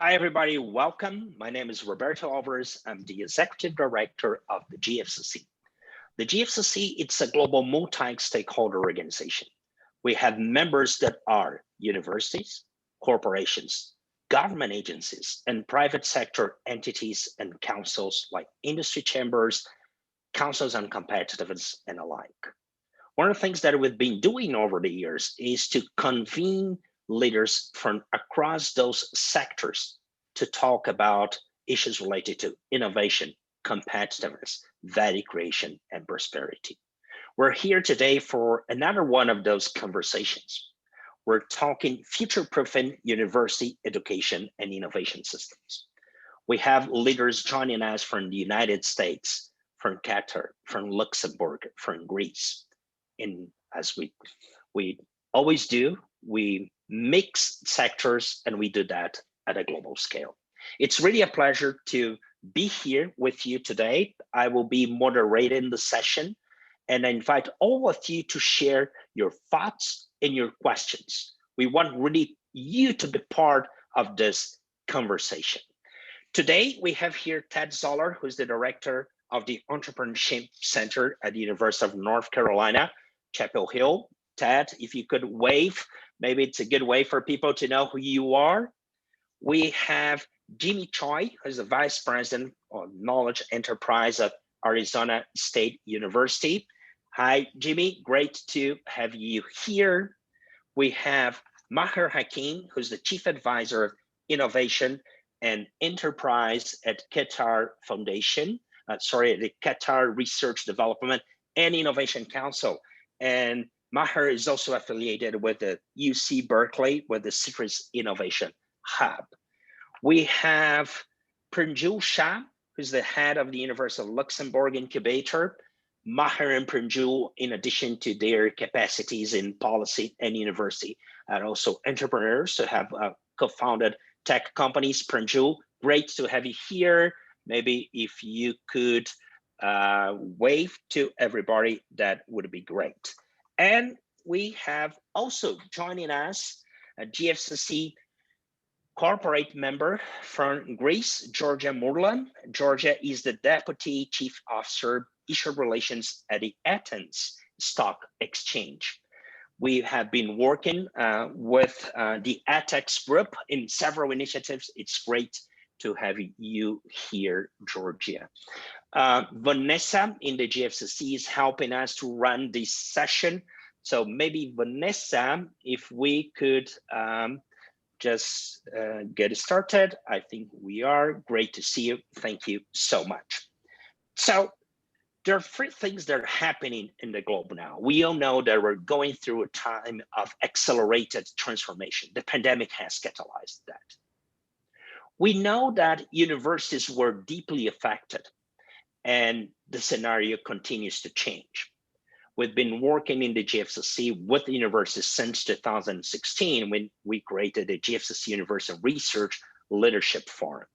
Hi, everybody. Welcome. My name is Roberto Alvarez. I'm the Executive Director of the GFCC. The GFCC, it's a global multi-stakeholder organization. We have members that are universities, corporations, government agencies, and private sector entities and councils like industry chambers, councils on competitiveness, and alike. One of the things that we've been doing over the years is to convene leaders from across those sectors to talk about issues related to innovation, competitiveness, value creation, and prosperity. We're here today for another one of those conversations. We're talking future-proofing university education and innovation systems. We have leaders joining us from the United States, from Qatar, from Luxembourg, from Greece. And as we always do, we mix sectors and we do that at a global scale. It's really a pleasure to be here with you today. I will be moderating the session and I invite all of you to share your thoughts and your questions. We want really you to be part of this conversation. Today, we have here Ted Zoller, who's the director of the Entrepreneurship Center at the University of North Carolina, Chapel Hill. Ted, if you could wave, maybe it's a good way for people to know who you are. We have Jimmy Choi, who's the Vice President of Knowledge Enterprise at Arizona State University. Hi, Jimmy, great to have you here. We have Maher Hakim, who's the Chief Advisor of Innovation and Enterprise at Qatar Foundation, the Qatar Research Development and Innovation Council. And Maher is also affiliated with the UC Berkeley with the Citrus Innovation Hub. We have Pranjul Shah, who's the head of the University of Luxembourg Incubator. Maher and Pranjul, in addition to their capacities in policy and university, are also entrepreneurs who have co-founded tech companies. Pranjul, great to have you here. Maybe if you could wave to everybody, that would be great. And we have also joining us a GFCC corporate member from Greece, Georgia Murlan. Georgia is the Deputy Chief Officer, Issuer Relations at the Athens Stock Exchange. We have been working with the ATEX group in several initiatives. It's great to have you here, Georgia. Vanessa in the GFCC is helping us to run this session. So maybe Vanessa, if we could just get started. I think we are. Great to see you. Thank you so much. So there are three things that are happening in the globe now. We all know that we're going through a time of accelerated transformation. The pandemic has catalyzed that. We know that universities were deeply affected and the scenario continues to change. We've been working in the GFCC with the universities since 2016 when we created the GFCC University Research Leadership Forum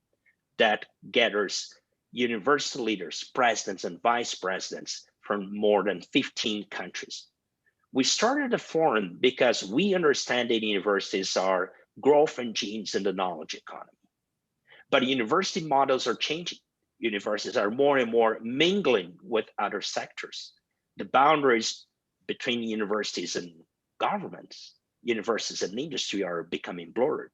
that gathers university leaders, presidents, and vice presidents from more than 15 countries. We started the forum because we understand that universities are growth engines in the knowledge economy. But university models are changing. Universities are more and more mingling with other sectors. The boundaries between universities and governments, universities and industry are becoming blurred.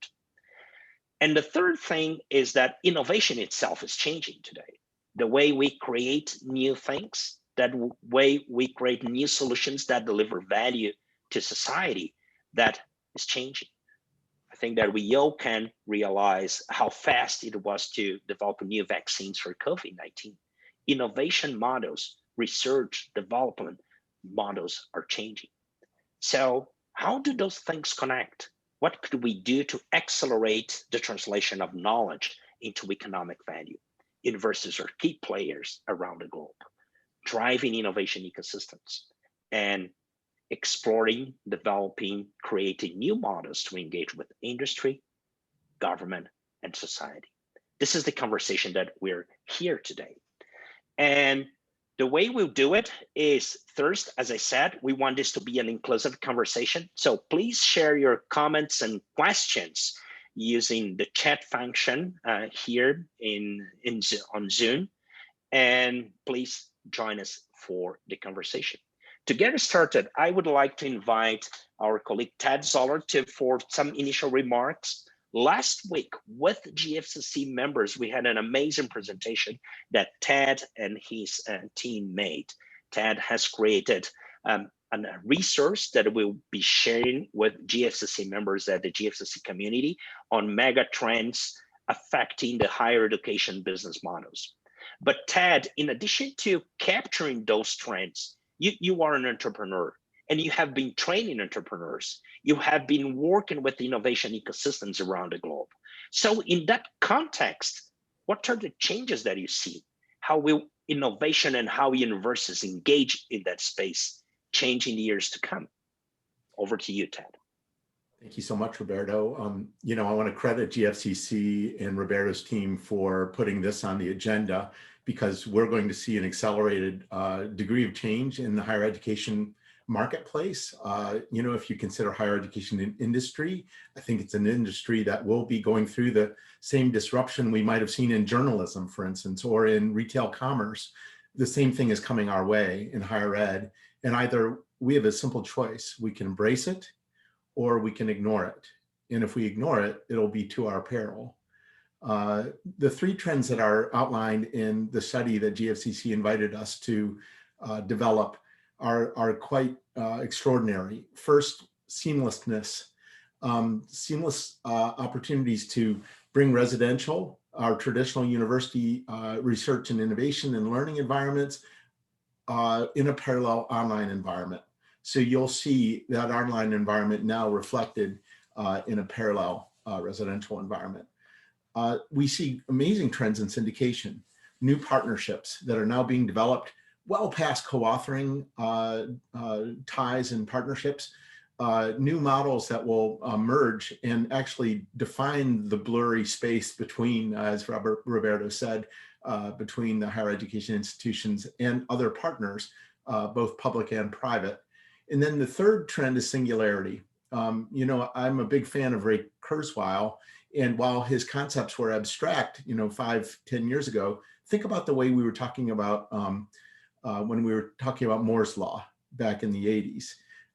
And the third thing is that innovation itself is changing today. The way we create new things, that way we create new solutions that deliver value to society, that is changing. I think that we all can realize how fast it was to develop new vaccines for COVID-19. Innovation models, research, development models are changing. So how do those things connect? What could we do to accelerate the translation of knowledge into economic value? Universities are key players around the globe, driving innovation ecosystems and exploring, developing, creating new models to engage with industry, government, and society. This is the conversation that we're here today. And the way we'll do it is first, as I said, we want this to be an inclusive conversation. So please share your comments and questions using the chat function here on Zoom. And please join us for the conversation. To get started, I would like to invite our colleague Ted Zoller for some initial remarks. Last week with GFCC members, we had an amazing presentation that Ted and his team made. Ted has created a resource that we'll be sharing with GFCC members at the GFCC community on mega trends affecting the higher education business models. But Ted, in addition to capturing those trends, you are an entrepreneur and you have been training entrepreneurs. You have been working with innovation ecosystems around the globe. So in that context, what are the changes that you see? How will innovation and how universities engage in that space change in the years to come? Over to you, Ted. Thank you so much, Roberto. I want to credit GFCC and Roberto's team for putting this on the agenda, because we're going to see an accelerated degree of change in the higher education marketplace. If you consider higher education an industry, I think it's an industry that will be going through the same disruption we might have seen in journalism, for instance, or in retail commerce. The same thing is coming our way in higher ed. And either we have a simple choice: we can embrace it or we can ignore it. And if we ignore it, it'll be to our peril. The three trends that are outlined in the study that GFCC invited us to develop are quite extraordinary. First, seamlessness. Seamless opportunities to bring residential, our traditional university research and innovation and learning environments in a parallel online environment. So you'll see that online environment now reflected in a parallel residential environment. We see amazing trends in syndication, new partnerships that are now being developed well past co-authoring ties and partnerships, new models that will merge and actually define the blurry space between, as Roberto said, between the higher education institutions and other partners, both public and private. And then the third trend is singularity. I'm a big fan of Ray Kurzweil, and while his concepts were abstract, 5-10 years ago, think about the way we were talking about when we were talking about Moore's Law back in the 80s.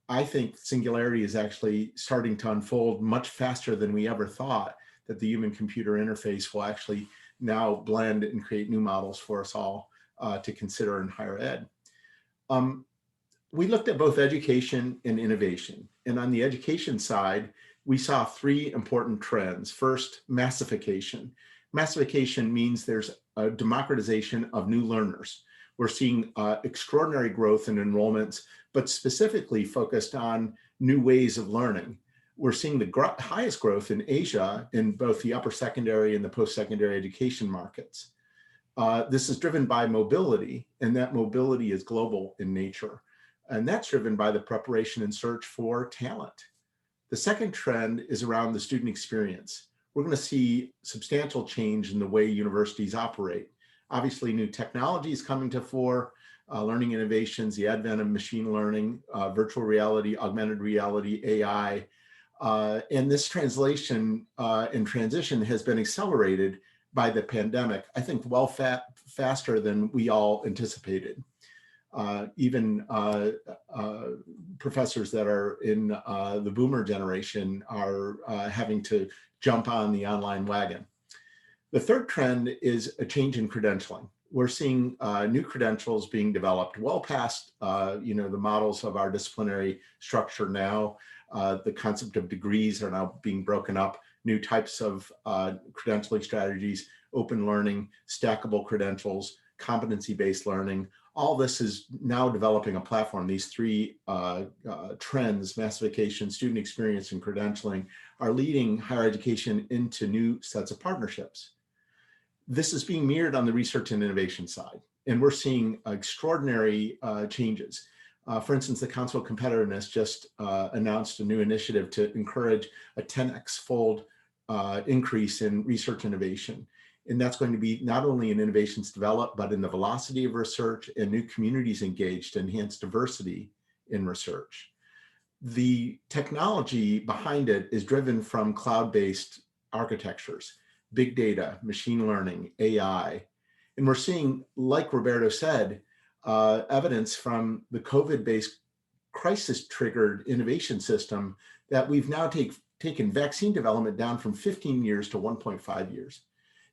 I think singularity is actually starting to unfold much faster than we ever thought, that the human-computer interface will actually now blend and create new models for us all to consider in higher ed. We looked at both education and innovation. And on the education side, we saw three important trends. First, massification. Massification means there's a democratization of new learners. We're seeing extraordinary growth in enrollments, but specifically focused on new ways of learning. We're seeing the highest growth in Asia in both the upper secondary and the post-secondary education markets. This is driven by mobility, and that mobility is global in nature. And that's driven by the preparation and search for talent. The second trend is around the student experience. We're going to see substantial change in the way universities operate. Obviously, new technology is coming to fore, learning innovations, the advent of machine learning, virtual reality, augmented reality, AI. And this translation and transition has been accelerated by the pandemic, I think faster than we all anticipated. Even professors that are in the boomer generation are having to jump on the online wagon. The third trend is a change in credentialing. We're seeing new credentials being developed well past the models of our disciplinary structure now. The concept of degrees are now being broken up, new types of credentialing strategies, open learning, stackable credentials, competency-based learning. All this is now developing a platform. These three trends, massification, student experience, and credentialing, are leading higher education into new sets of partnerships. This is being mirrored on the research and innovation side, and we're seeing extraordinary changes. For instance, the Council of Competitiveness just announced a new initiative to encourage a 10x-fold increase in research innovation. And that's going to be not only in innovations developed, but in the velocity of research and new communities engaged to enhance diversity in research. The technology behind it is driven from cloud-based architectures, big data, machine learning, AI. And we're seeing, like Roberto said, evidence from the COVID-based crisis-triggered innovation system that we've now taken vaccine development down from 15 years to 1.5 years.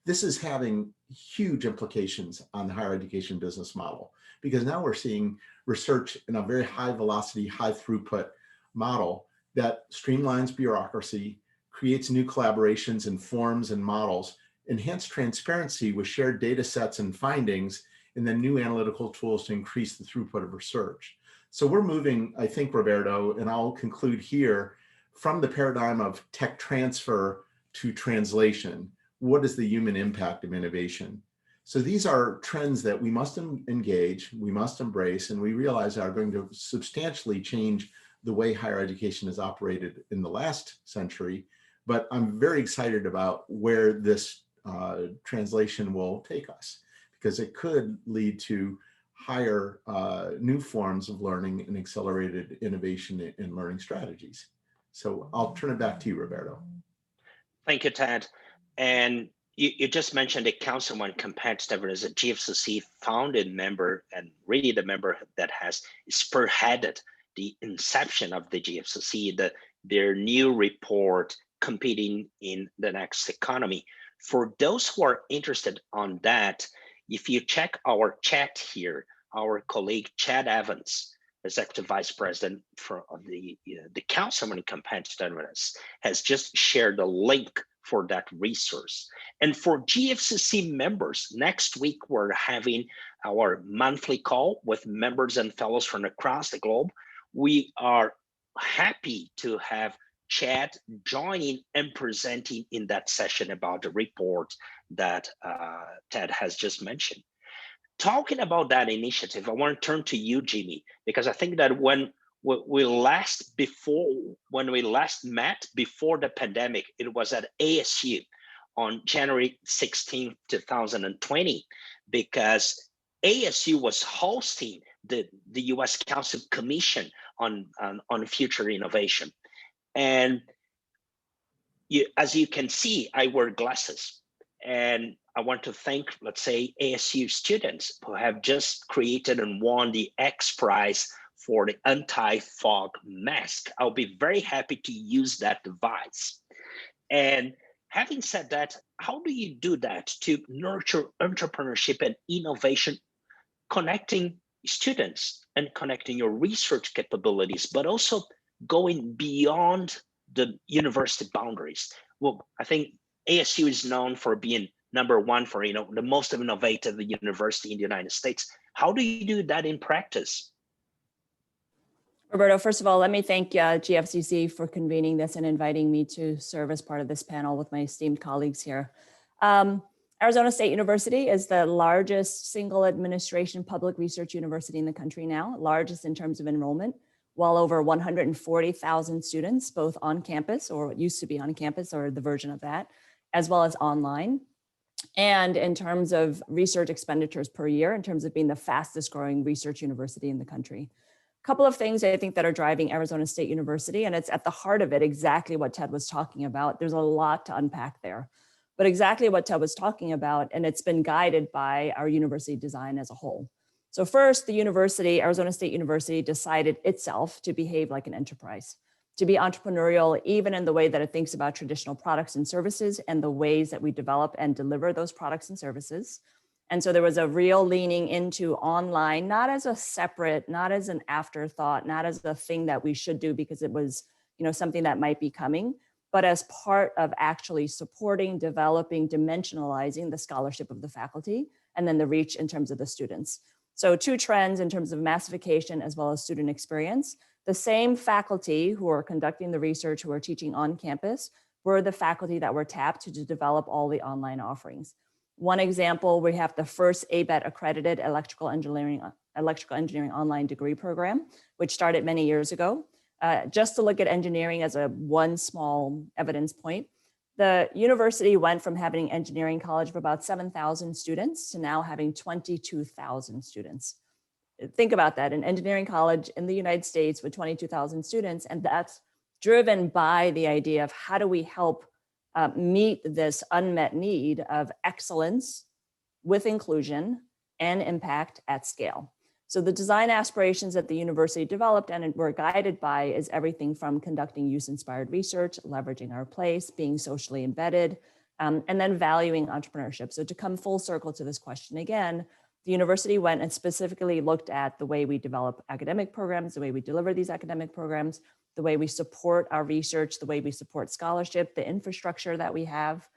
This is having huge implications on the higher education business model, because now we're seeing research in a very high velocity, high throughput model that streamlines bureaucracy, creates new collaborations and forms and models, enhance transparency with shared data sets and findings, and then new analytical tools to increase the throughput of research. So we're moving, I think, Roberto, and I'll conclude here, from the paradigm of tech transfer to translation. What is the human impact of innovation? So these are trends that we must engage, we must embrace, and we realize are going to substantially change the way higher education is operated in the last century. But I'm very excited about where this translation will take us, because it could lead to higher new forms of learning and accelerated innovation in learning strategies. So I'll turn it back to you, Roberto. Thank you, Ted. And you just mentioned the Council on Competitiveness, a GFCC founded member and really the member that has spearheaded the inception of the GFCC, their new report, Competing in the Next Economy. For those who are interested on that, if you check our chat here, our colleague Chad Evans, Executive Vice President of the Council on Competitiveness, has just shared a link for that resource. And for GFCC members, next week we're having our monthly call with members and fellows from across the globe. We are happy to have Chad joining and presenting in that session about the report that Ted has just mentioned. Talking about that initiative, I want to turn to you, Jimmy, because I think that when we last met before the pandemic, it was at ASU on January 16, 2020, because ASU was hosting the U.S. Council Commission on Future Innovation. And as you can see, I wear glasses. And I want to thank, let's say, ASU students who have just created and won the X Prize for the anti-fog mask. I'll be very happy to use that device. And having said that, how do you do that to nurture entrepreneurship and innovation, connecting students and connecting your research capabilities, but also going beyond the university boundaries? Well, I think ASU is known for being #1 for the most innovative university in the United States. How do you do that in practice? Roberto, first of all, let me thank GFCC for convening this and inviting me to serve as part of this panel with my esteemed colleagues here. Arizona State University is the largest single administration public research university in the country now, largest in terms of enrollment, well over 140,000 students, both on campus, or what used to be on campus, or the version of that, as well as online. And in terms of research expenditures per year, in terms of being the fastest growing research university in the country. A couple of things I think that are driving Arizona State University, and it's at the heart of it exactly what Ted was talking about. There's a lot to unpack there, but exactly what Ted was talking about, and it's been guided by our university design as a whole. So first, the university, Arizona State University, decided itself to behave like an enterprise, to be entrepreneurial, even in the way that it thinks about traditional products and services and the ways that we develop and deliver those products and services. And so there was a real leaning into online, not as a separate, not as an afterthought, not as a thing that we should do because it was, something that might be coming, but as part of actually supporting, developing, dimensionalizing the scholarship of the faculty, and then the reach in terms of the students. So 2 trends in terms of massification as well as student experience. The same faculty who are conducting the research, who are teaching on campus, were the faculty that were tapped to develop all the online offerings. One example, we have the first ABET accredited electrical engineering online degree program, which started many years ago. Just to look at engineering as one small evidence point, the university went from having an engineering college of about 7,000 students to now having 22,000 students. Think about that, an engineering college in the United States with 22,000 students, and that's driven by the idea of how do we help meet this unmet need of excellence with inclusion and impact at scale. So the design aspirations that the university developed and were guided by is everything from conducting use-inspired research, leveraging our place, being socially embedded, and then valuing entrepreneurship. So to come full circle to this question again, the university went and specifically looked at the way we develop academic programs, the way we deliver these academic programs, the way we support our research, the way we support scholarship, the infrastructure that we have,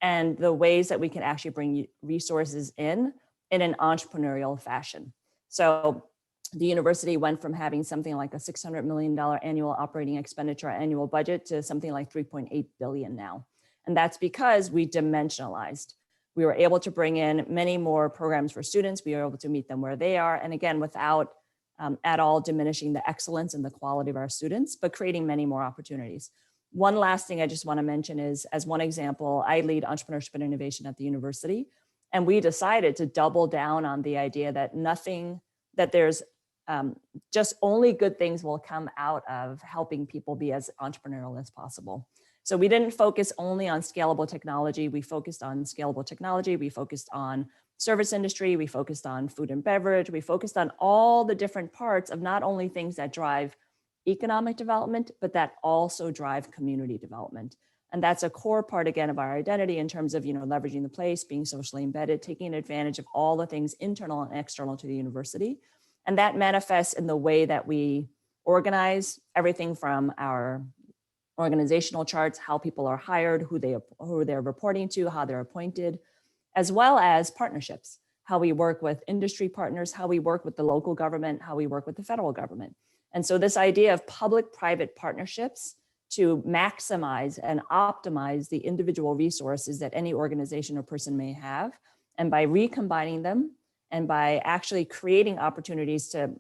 and the ways that we can actually bring resources in an entrepreneurial fashion. So the university went from having something like a $600 million annual operating expenditure annual budget to something like 3.8 billion now. And that's because we dimensionalized. We were able to bring in many more programs for students. We were able to meet them where they are. And again, without at all diminishing the excellence and the quality of our students, but creating many more opportunities. One last thing I just want to mention is, as one example, I lead entrepreneurship and innovation at the university. And we decided to double down on the idea that there's just only good things will come out of helping people be as entrepreneurial as possible. So we didn't focus only on scalable technology. We focused on scalable technology. We focused on service industry. We focused on food and beverage. We focused on all the different parts of not only things that drive economic development, but that also drive community development. And that's a core part, again, of our identity in terms of, leveraging the place, being socially embedded, taking advantage of all the things internal and external to the university. And that manifests in the way that we organize everything from our organizational charts, how people are hired, who they're reporting to, how they're appointed, as well as partnerships, how we work with industry partners, how we work with the local government, how we work with the federal government. And so this idea of public-private partnerships to maximize and optimize the individual resources that any organization or person may have, and by recombining them, and by actually creating opportunities to,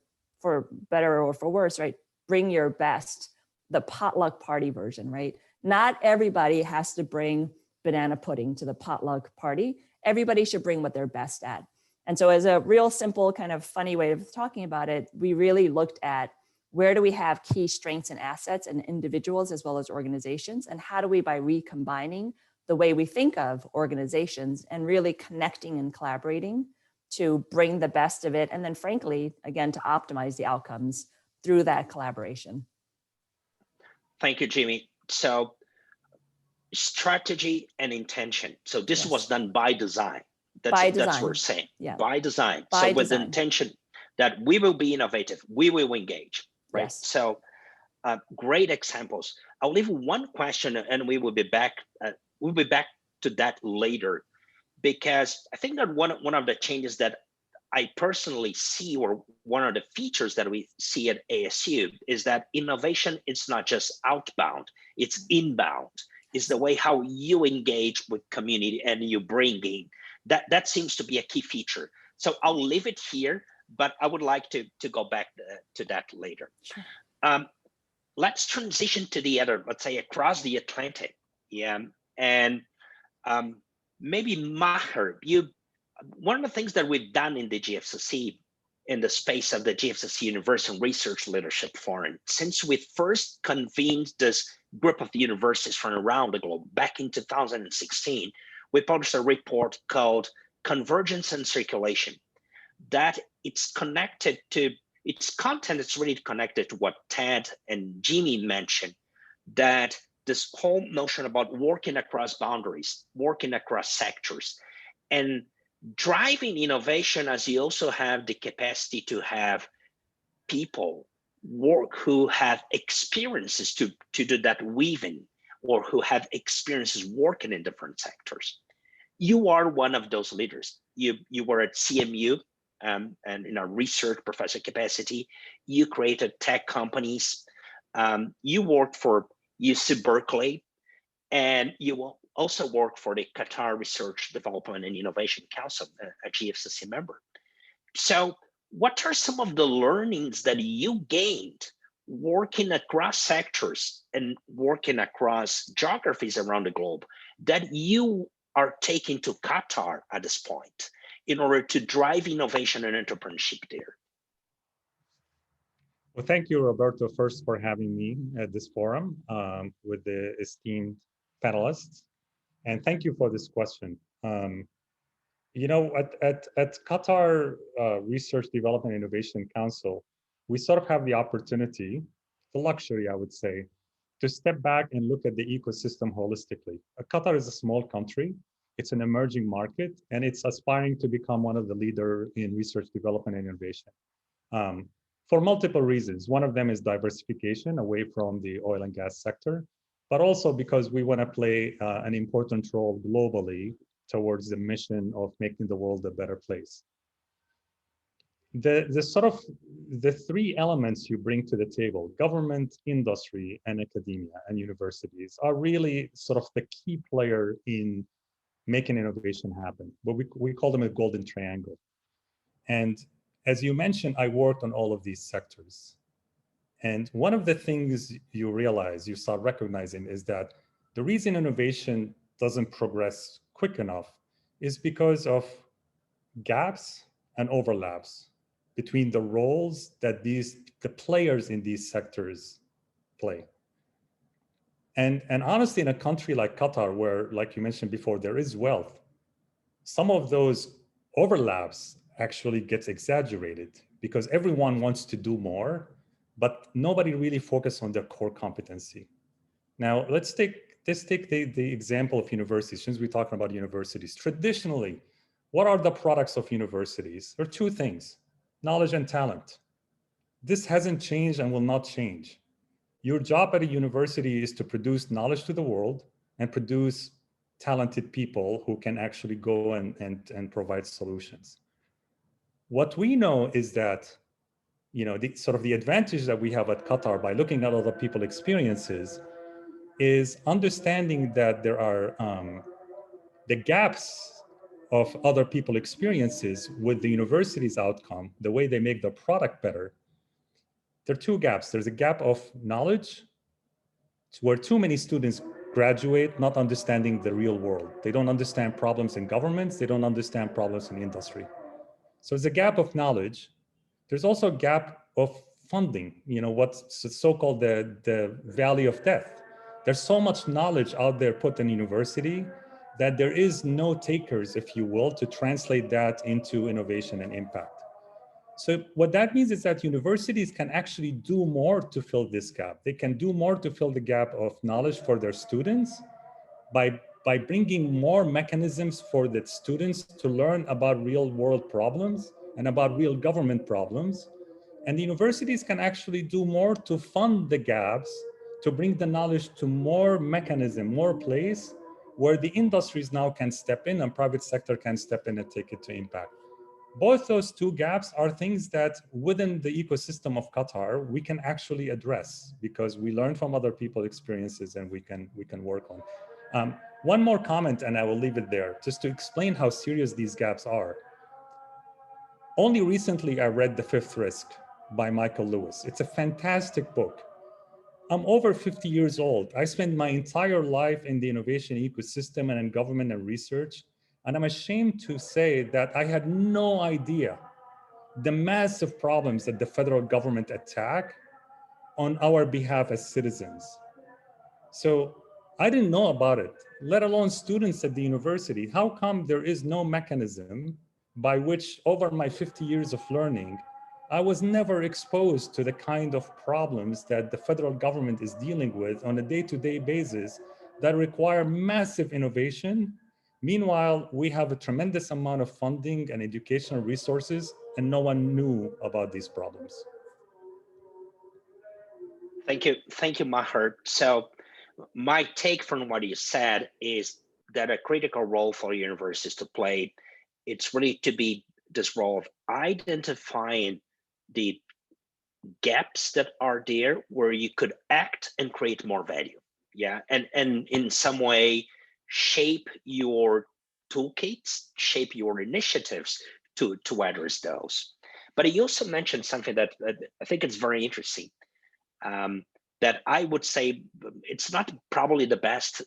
for better or for worse, right, bring your best, the potluck party version, right? Not everybody has to bring banana pudding to the potluck party. Everybody should bring what they're best at. And so as a real simple kind of funny way of talking about it, we really looked at where do we have key strengths and assets in individuals as well as organizations, and how do we, by recombining the way we think of organizations and really connecting and collaborating to bring the best of it, and then frankly, again, to optimize the outcomes through that collaboration. Thank you, Jimmy. So strategy and intention. So this was done by design. That's what we're saying. Yeah. By design. So with the intention that we will be innovative, we will engage, right? Yes. So great examples. I'll leave one question and we will be back. We'll be back to that later, because I think that one of the changes that I personally see, or one of the features that we see at ASU, is that innovation is not just outbound, it's inbound. It's the way how you engage with community and you bring in. That seems to be a key feature. So I'll leave it here, but I would like to go back to that later. Sure. Let's transition to the other, let's say across the Atlantic. Yeah, and maybe Maher, one of the things that we've done in the GFCC, in the space of the GFCC University Research Leadership Forum, since we first convened this group of universities from around the globe back in 2016, we published a report called Convergence and Circulation, that it's connected to, its content is really connected to what Ted and Jimmy mentioned, that this whole notion about working across boundaries, working across sectors, and driving innovation, as you also have the capacity to have people work who have experiences to do that weaving, or who have experiences working in different sectors. You are one of those leaders. You were at CMU and in a research professor capacity. You created tech companies. You worked for UC Berkeley, and you will also work for the Qatar Research Development and Innovation Council, a GFCC member. So what are some of the learnings that you gained working across sectors and working across geographies around the globe that you are taking to Qatar at this point in order to drive innovation and entrepreneurship there? Well, thank you, Roberto, first for having me at this forum with the esteemed panelists. And thank you for this question. You know, at Qatar Research Development Innovation Council, we sort of have the opportunity, the luxury, I would say, to step back and look at the ecosystem holistically. Qatar is a small country. It's an emerging market, and it's aspiring to become one of the leaders in research, development, and innovation. For multiple reasons. One of them is diversification away from the oil and gas sector, but also because we want to play an important role globally towards the mission of making the world a better place. The three elements you bring to the table, government, industry, and academia and universities, are really sort of the key player in making innovation happen. But we call them a golden triangle. And as you mentioned, I worked on all of these sectors. And one of the things you realize, you start recognizing, is that the reason innovation doesn't progress quick enough is because of gaps and overlaps between the roles that the players in these sectors play. And honestly, in a country like Qatar, where, like you mentioned before, there is wealth, some of those overlaps actually gets exaggerated because everyone wants to do more, but nobody really focuses on their core competency. Now, let's take the example of universities, since we're talking about universities. Traditionally, what are the products of universities? There are two things: knowledge and talent. This hasn't changed and will not change. Your job at a university is to produce knowledge to the world and produce talented people who can actually go and provide solutions. What we know is that, you know, the advantage that we have at Qatar by looking at other people's experiences is understanding that there are the gaps of other people's experiences with the university's outcome, the way they make the product better. There are two gaps. There's a gap of knowledge, where too many students graduate not understanding the real world. They don't understand problems in governments. They don't understand problems in industry. So there's a gap of knowledge. There's also a gap of funding, you know, what's so-called the valley of death. There's so much knowledge out there put in university that there is no takers, if you will, to translate that into innovation and impact. So what that means is that universities can actually do more to fill this gap. They can do more to fill the gap of knowledge for their students by bringing more mechanisms for the students to learn about real world problems and about real government problems. And the universities can actually do more to fund the gaps, to bring the knowledge to more mechanism, more place where the industries now can step in and private sector can step in and take it to impact. Both those two gaps are things that within the ecosystem of Qatar, we can actually address because we learn from other people's experiences and we can work on. One more comment and I will leave it there, just to explain how serious these gaps are. Only recently I read The Fifth Risk by Michael Lewis. It's a fantastic book. I'm over 50 years old. I spent my entire life in the innovation ecosystem and in government and research. And I'm ashamed to say that I had no idea the massive problems that the federal government attack on our behalf as citizens. So I didn't know about it, let alone students at the university. How come there is no mechanism by which over my 50 years of learning, I was never exposed to the kind of problems that the federal government is dealing with on a day-to-day basis that require massive innovation. Meanwhile, we have a tremendous amount of funding and educational resources, and no one knew about these problems. Thank you, Maher. So my take from what you said is that a critical role for universities to play, it's really to be this role of identifying the gaps that are there where you could act and create more value. Yeah, and in some way shape your toolkits, shape your initiatives to address those. But you also mentioned something that I think is very interesting. That I would say it's not probably the best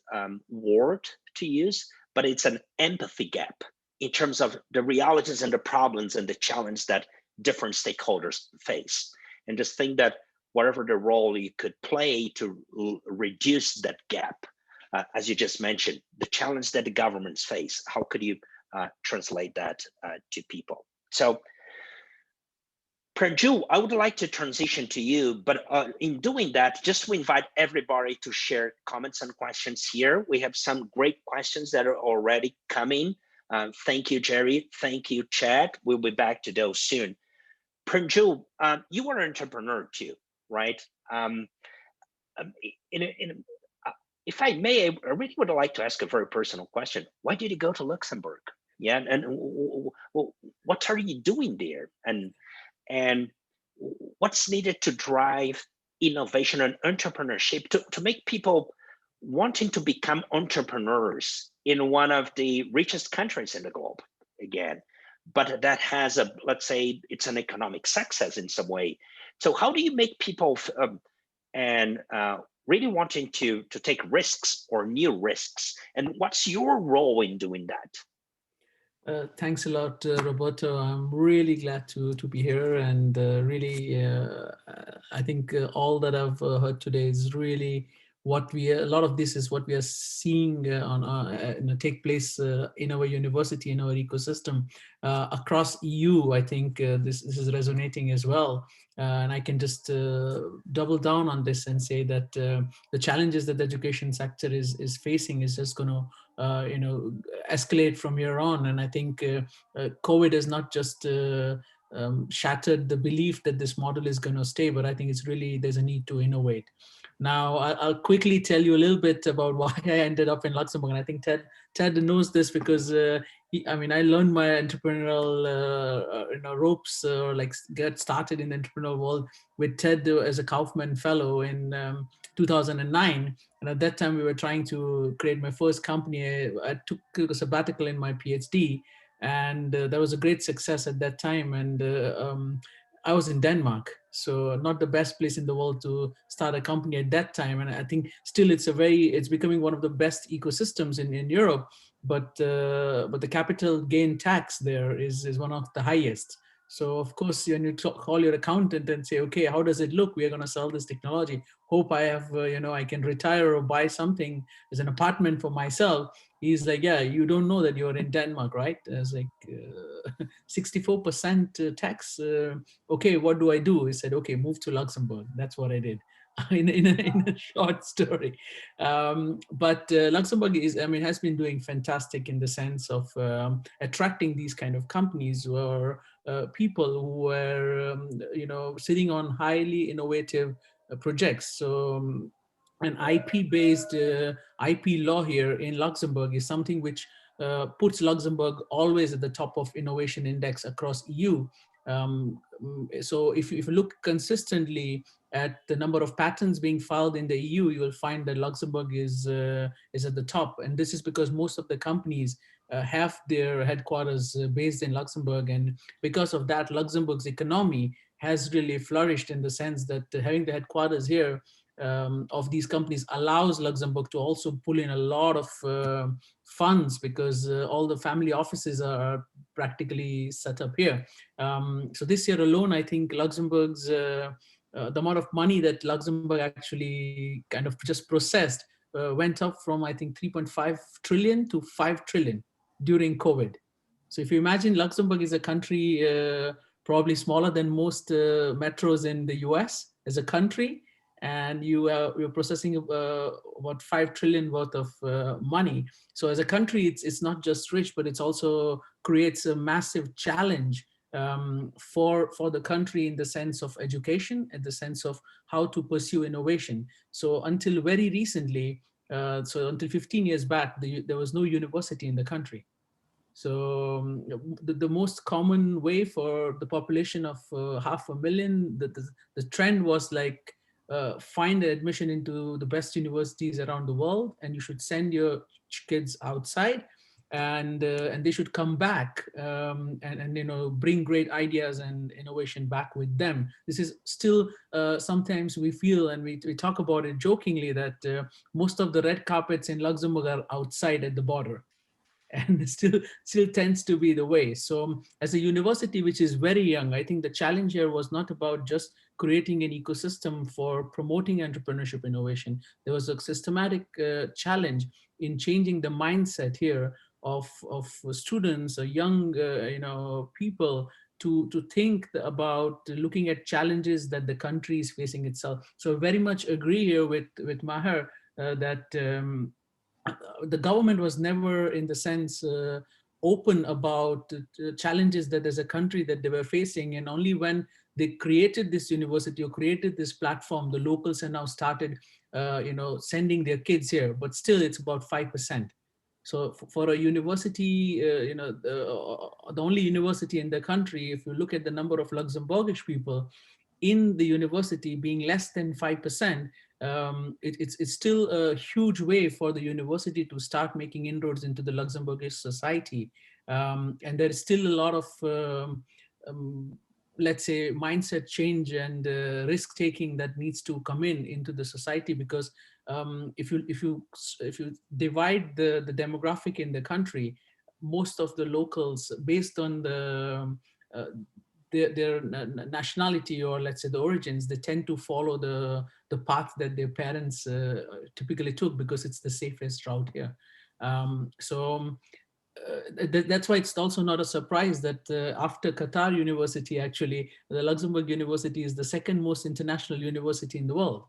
word to use, but it's an empathy gap in terms of the realities and the problems and the challenge that different stakeholders face. And just think that whatever the role you could play to reduce that gap, as you just mentioned, the challenge that the governments face. How could you translate that to people? So, Pranjul, I would like to transition to you, but in doing that, just to invite everybody to share comments and questions here. We have some great questions that are already coming. Thank you, Jerry. Thank you, Chad. We'll be back to those soon. Pranjul, you are an entrepreneur too, right? If I may, I really would like to ask a very personal question. Why did you go to Luxembourg? Yeah, and what are you doing there? And what's needed to drive innovation and entrepreneurship to make people wanting to become entrepreneurs in one of the richest countries in the globe again, but that has a, let's say it's an economic success in some way. So how do you make people really wanting to take risks or new risks? And what's your role in doing that? Thanks a lot, Roberto. I'm really glad to be here, and really, I think all that I've heard today is really what a lot of this is what we are seeing take place in our university, in our ecosystem across EU. I think this is resonating as well, and I can just double down on this and say that the challenges that the education sector is facing is just going to escalate from here on. And I think COVID has not just shattered the belief that this model is going to stay, but I think it's really, there's a need to innovate. Now, I'll quickly tell you a little bit about why I ended up in Luxembourg. And I think Ted knows this because I learned my entrepreneurial ropes, like get started in the entrepreneurial world with Ted as a Kaufman Fellow in 2009. And at that time, we were trying to create my first company. I took a sabbatical in my PhD, and that was a great success at that time. And I was in Denmark, so not the best place in the world to start a company at that time. And I think still it's becoming one of the best ecosystems in Europe, but the capital gain tax there is one of the highest. So of course, when you call your accountant and say, okay, how does it look? We are going to sell this technology. Hope I have, I can retire or buy something as an apartment for myself. He's like, yeah, you don't know that you're in Denmark, right? I was like, 64% tax. Okay, what do I do? He said, okay, move to Luxembourg. That's what I did. in a short story. But Luxembourg has been doing fantastic in the sense of attracting these kind of companies or people who were, sitting on highly innovative projects. So an IP-based IP law here in Luxembourg is something which puts Luxembourg always at the top of innovation index across EU. So if you look consistently at the number of patents being filed in the EU, you will find that Luxembourg is at the top. And this is because most of the companies have their headquarters based in Luxembourg. And because of that, Luxembourg's economy has really flourished in the sense that having the headquarters here of these companies allows Luxembourg to also pull in a lot of funds because all the family offices are practically set up here. So this year alone, I think Luxembourg's, the amount of money that Luxembourg actually kind of just processed went up from, I think, 3.5 trillion to 5 trillion during COVID. So if you imagine Luxembourg is a country probably smaller than most metros in the US as a country, and you're processing about 5 trillion worth of money. So as a country, it's not just rich, but it's also creates a massive challenge for the country in the sense of education, in the sense of how to pursue innovation. So until very recently, until 15 years back, there was no university in the country. So the most common way for the population of 500,000, the trend was like, find admission into the best universities around the world, and you should send your kids outside, and they should come back and bring great ideas and innovation back with them. This is still sometimes we feel, and we talk about it jokingly, that most of the red carpets in Luxembourg are outside at the border. and still tends to be the way. So as a university which is very young, I think the challenge here was not about just creating an ecosystem for promoting entrepreneurship innovation. There was a systematic challenge in changing the mindset here of students or young people to think about looking at challenges that the country is facing itself. So I very much agree here with Maher that the government was never in the sense open about the challenges that as a country that they were facing, and only when they created this university or created this platform, the locals have now started sending their kids here, but still it's about 5%. So for a university, the only university in the country, if you look at the number of Luxembourgish people in the university being less than 5%, it's still a huge way for the university to start making inroads into the Luxembourgish society. And there is still a lot of, let's say, mindset change and risk-taking that needs to come into the society, because if you divide the demographic in the country, most of the locals, based on their nationality, or let's say the origins, they tend to follow the path that their parents typically took, because it's the safest route here. That's why it's also not a surprise that after Qatar University, actually, the Luxembourg University is the second most international university in the world.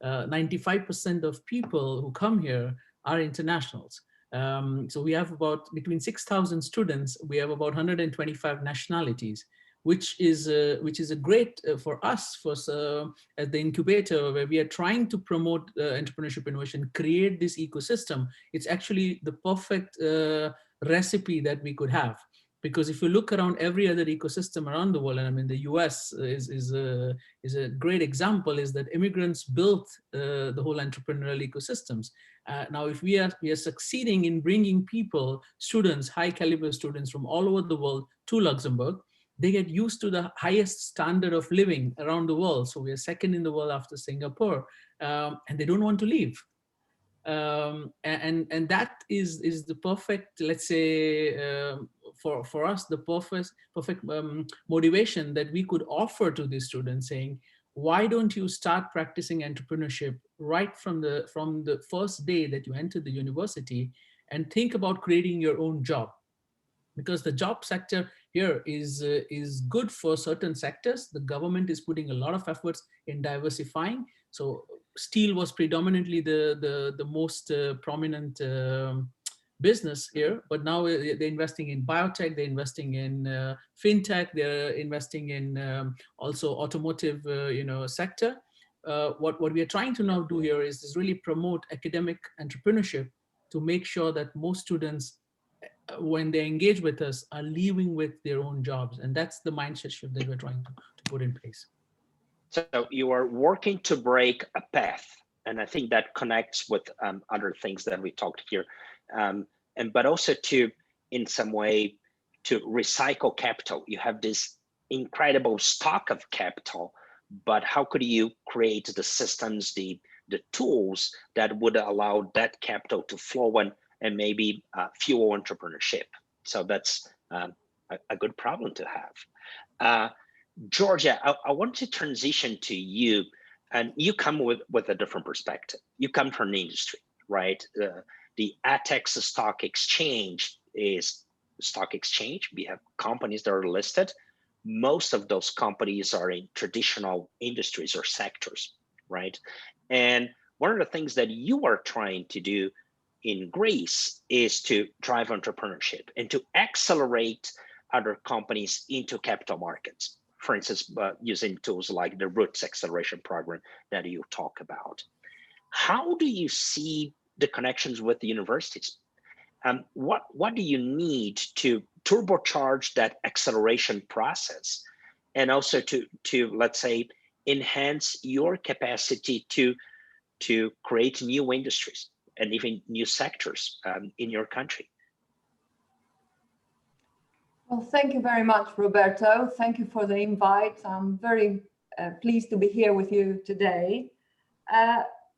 95% of people who come here are internationals. So we have about between 6,000 students. We have about 125 nationalities, which is a great for us at the incubator, where we are trying to promote entrepreneurship innovation, create this ecosystem. It's actually the perfect recipe that we could have. Because if you look around every other ecosystem around the world, and I mean the US is a great example, is that immigrants built the whole entrepreneurial ecosystems. Now, if we are succeeding in bringing people, students, high caliber students from all over the world to Luxembourg, they get used to the highest standard of living around the world. So we are second in the world after Singapore, and they don't want to leave. And that is the perfect, let's say, for us, the perfect motivation that we could offer to these students, saying, why don't you start practicing entrepreneurship right from the first day that you enter the university, and think about creating your own job? Because the job sector here is good for certain sectors. The government is putting a lot of efforts in diversifying. So steel was predominantly the most prominent business here, but now they're investing in biotech, they're investing in fintech, they're investing in also automotive sector. What we are trying to now do here is really promote academic entrepreneurship to make sure that most students, when they engage with us, are leaving with their own jobs. And that's the mindset shift that we're trying to put in place. So you are working to break a path. And I think that connects with other things that we talked here. But also to, in some way, to recycle capital. You have this incredible stock of capital, but how could you create the systems, the tools that would allow that capital to flow and maybe fuel entrepreneurship? So that's a good problem to have. Georgia, I want to transition to you, and you come with a different perspective. You come from the industry, right? The ATEX stock exchange is stock exchange. We have companies that are listed. Most of those companies are in traditional industries or sectors, right? And one of the things that you are trying to do in Greece is to drive entrepreneurship and to accelerate other companies into capital markets. For instance, using tools like the Roots Acceleration Program that you talk about. How do you see the connections with the universities? What do you need to turbocharge that acceleration process, and also to let's say enhance your capacity to create new industries and even new sectors in your country? Well, thank you very much, Roberto. Thank you for the invite. I'm very pleased to be here with you today.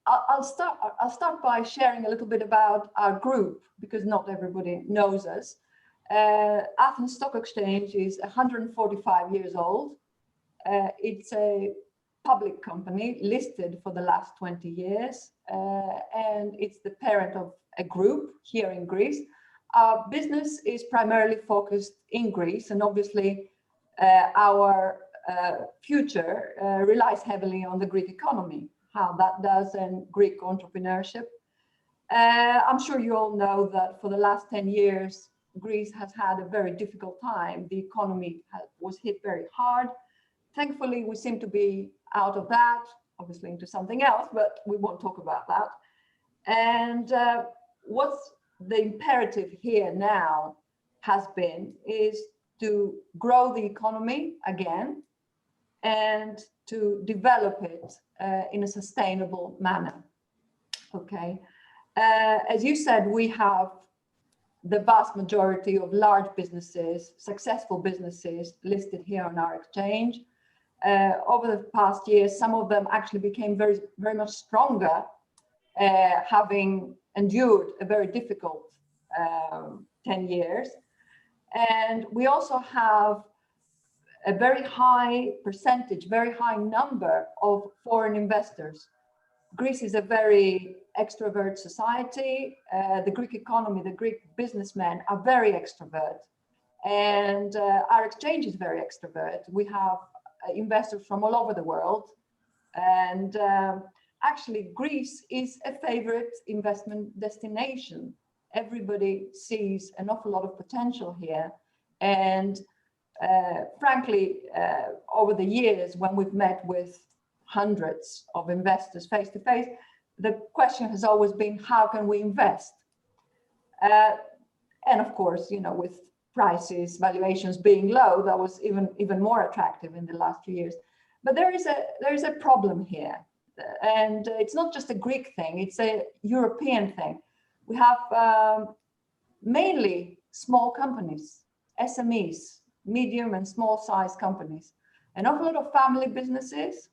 I'll start by sharing a little bit about our group, because not everybody knows us. Athens Stock Exchange is 145 years old. It's a public company listed for the last 20 years, and it's the parent of a group here in Greece. Our business is primarily focused in Greece, and obviously our future relies heavily on the Greek economy, how that does, and Greek entrepreneurship. I'm sure you all know that for the last 10 years, Greece has had a very difficult time. The economy was hit very hard. Thankfully, we seem to be out of that, obviously into something else, but we won't talk about that. And what's the imperative here now has been is to grow the economy again and to develop it in a sustainable manner. Okay. As you said, we have the vast majority of large businesses, successful businesses listed here on our exchange. Over the past years, some of them actually became very, very much stronger, having endured a very difficult 10 years. And we also have a very high percentage, very high number of foreign investors. Greece is a very extrovert society. The Greek economy, the Greek businessmen are very extrovert. And our exchange is very extrovert. We have investors from all over the world. And actually, Greece is a favorite investment destination. Everybody sees an awful lot of potential here. And frankly, over the years, when we've met with hundreds of investors face to face, the question has always been, how can we invest? And of course, you know, with prices, valuations being low, that was even more attractive in the last few years. But there is a problem here. And it's not just a Greek thing, it's a European thing. We have mainly small companies, SMEs, medium and small size companies, an awful lot of family businesses,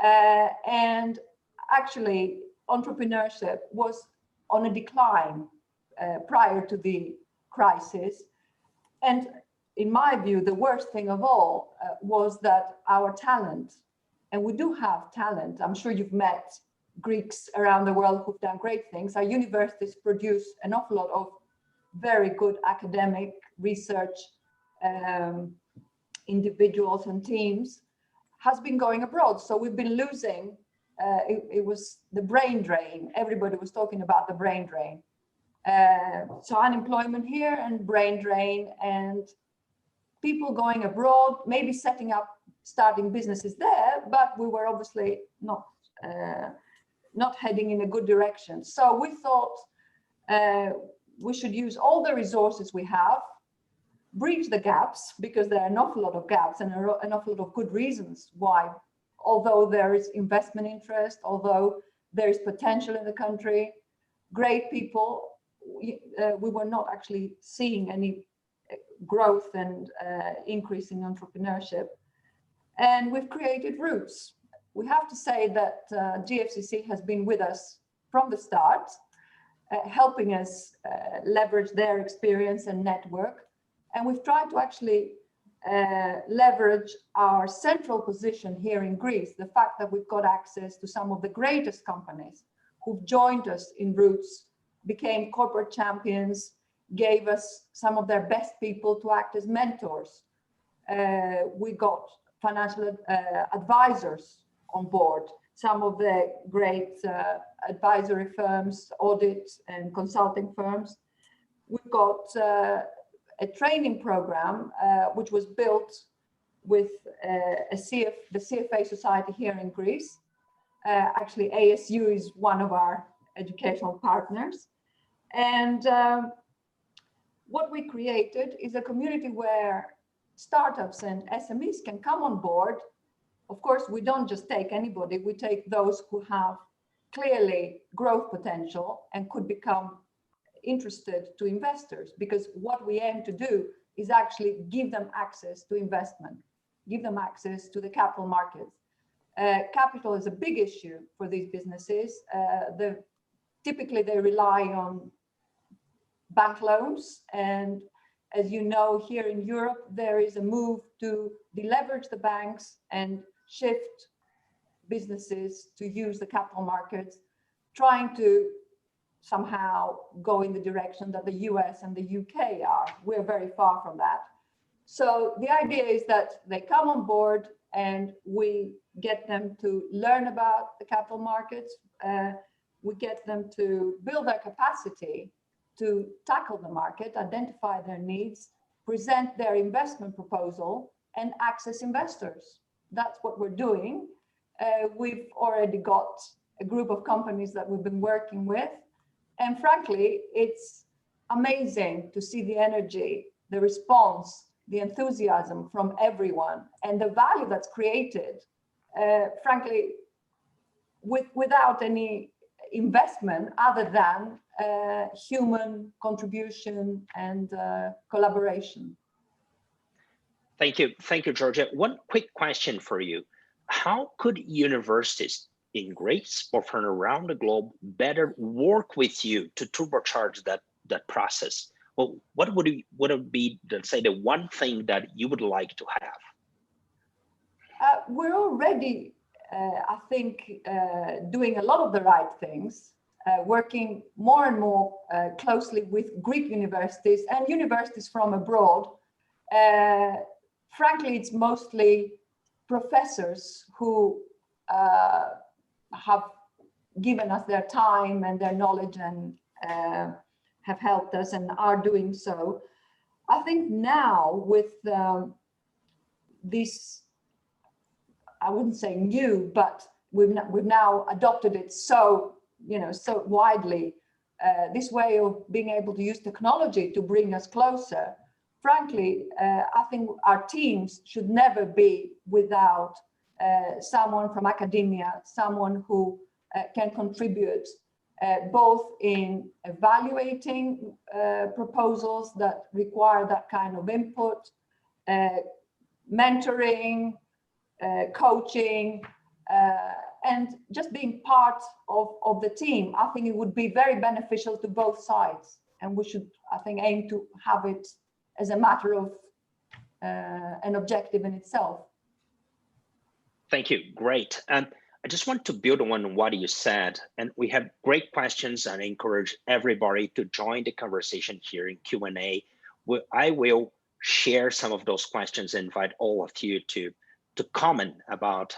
and actually entrepreneurship was on a decline prior to the crisis. And in my view, the worst thing of all was that our talent, and we do have talent, I'm sure you've met Greeks around the world who've done great things. Our universities produce an awful lot of very good academic research individuals and teams, has been going abroad. So we've been losing, it was the brain drain. Everybody was talking about the brain drain. So unemployment here and brain drain, and people going abroad, maybe starting businesses there, but we were obviously not heading in a good direction. So we thought we should use all the resources we have, bridge the gaps, because there are an awful lot of gaps and an awful lot of good reasons why, although there is investment interest, although there is potential in the country, great people, we were not actually seeing any growth and increase in entrepreneurship. And we've created routes. We have to say that GFCC has been with us from the start, helping us leverage their experience and network. And we've tried to actually leverage our central position here in Greece, the fact that we've got access to some of the greatest companies who've joined us in routes, became corporate champions, gave us some of their best people to act as mentors. We got financial advisors on board, some of the great advisory firms, audit and consulting firms. We've got a training program which was built with the CFA Society here in Greece. Actually, ASU is one of our educational partners. And what we created is a community where startups and SMEs can come on board. Of course, we don't just take anybody, we take those who have clearly growth potential and could become interested to investors, because what we aim to do is actually give them access to investment, give them access to the capital markets. capital is a big issue for these businesses. Typically, they rely on bank loans. And as you know, here in Europe, there is a move to deleverage the banks and shift businesses to use the capital markets, trying to somehow go in the direction that the US and the UK are. We're very far from that. So the idea is that they come on board and we get them to learn about the capital markets. We get them to build their capacity to tackle the market, identify their needs, present their investment proposal, and access investors. That's what we're doing. We've already got a group of companies that we've been working with. And frankly, it's amazing to see the energy, the response, the enthusiasm from everyone, and the value that's created, frankly, without any investment other than human contribution and collaboration. Thank you, Georgia. One quick question for you. How could universities in Greece or from around the globe better work with you to turbocharge that process? Well, what would it be, let's say, the one thing that you would like to have? We're already, I think, doing a lot of the right things, working more and more closely with Greek universities and universities from abroad. Frankly, it's mostly professors who have given us their time and their knowledge and have helped us and are doing so. I think now with this, I wouldn't say new, but we've now adopted it so widely, this way of being able to use technology to bring us closer. Frankly, I think our teams should never be without someone from academia, someone who can contribute both in evaluating proposals that require that kind of input, mentoring, coaching, and just being part of the team. I think it would be very beneficial to both sides, and we should, I think, aim to have it as a matter of an objective in itself. Thank you. Great. I just want to build on what you said, and we have great questions, and I encourage everybody to join the conversation here in Q&A. I will share some of those questions and invite all of you to comment about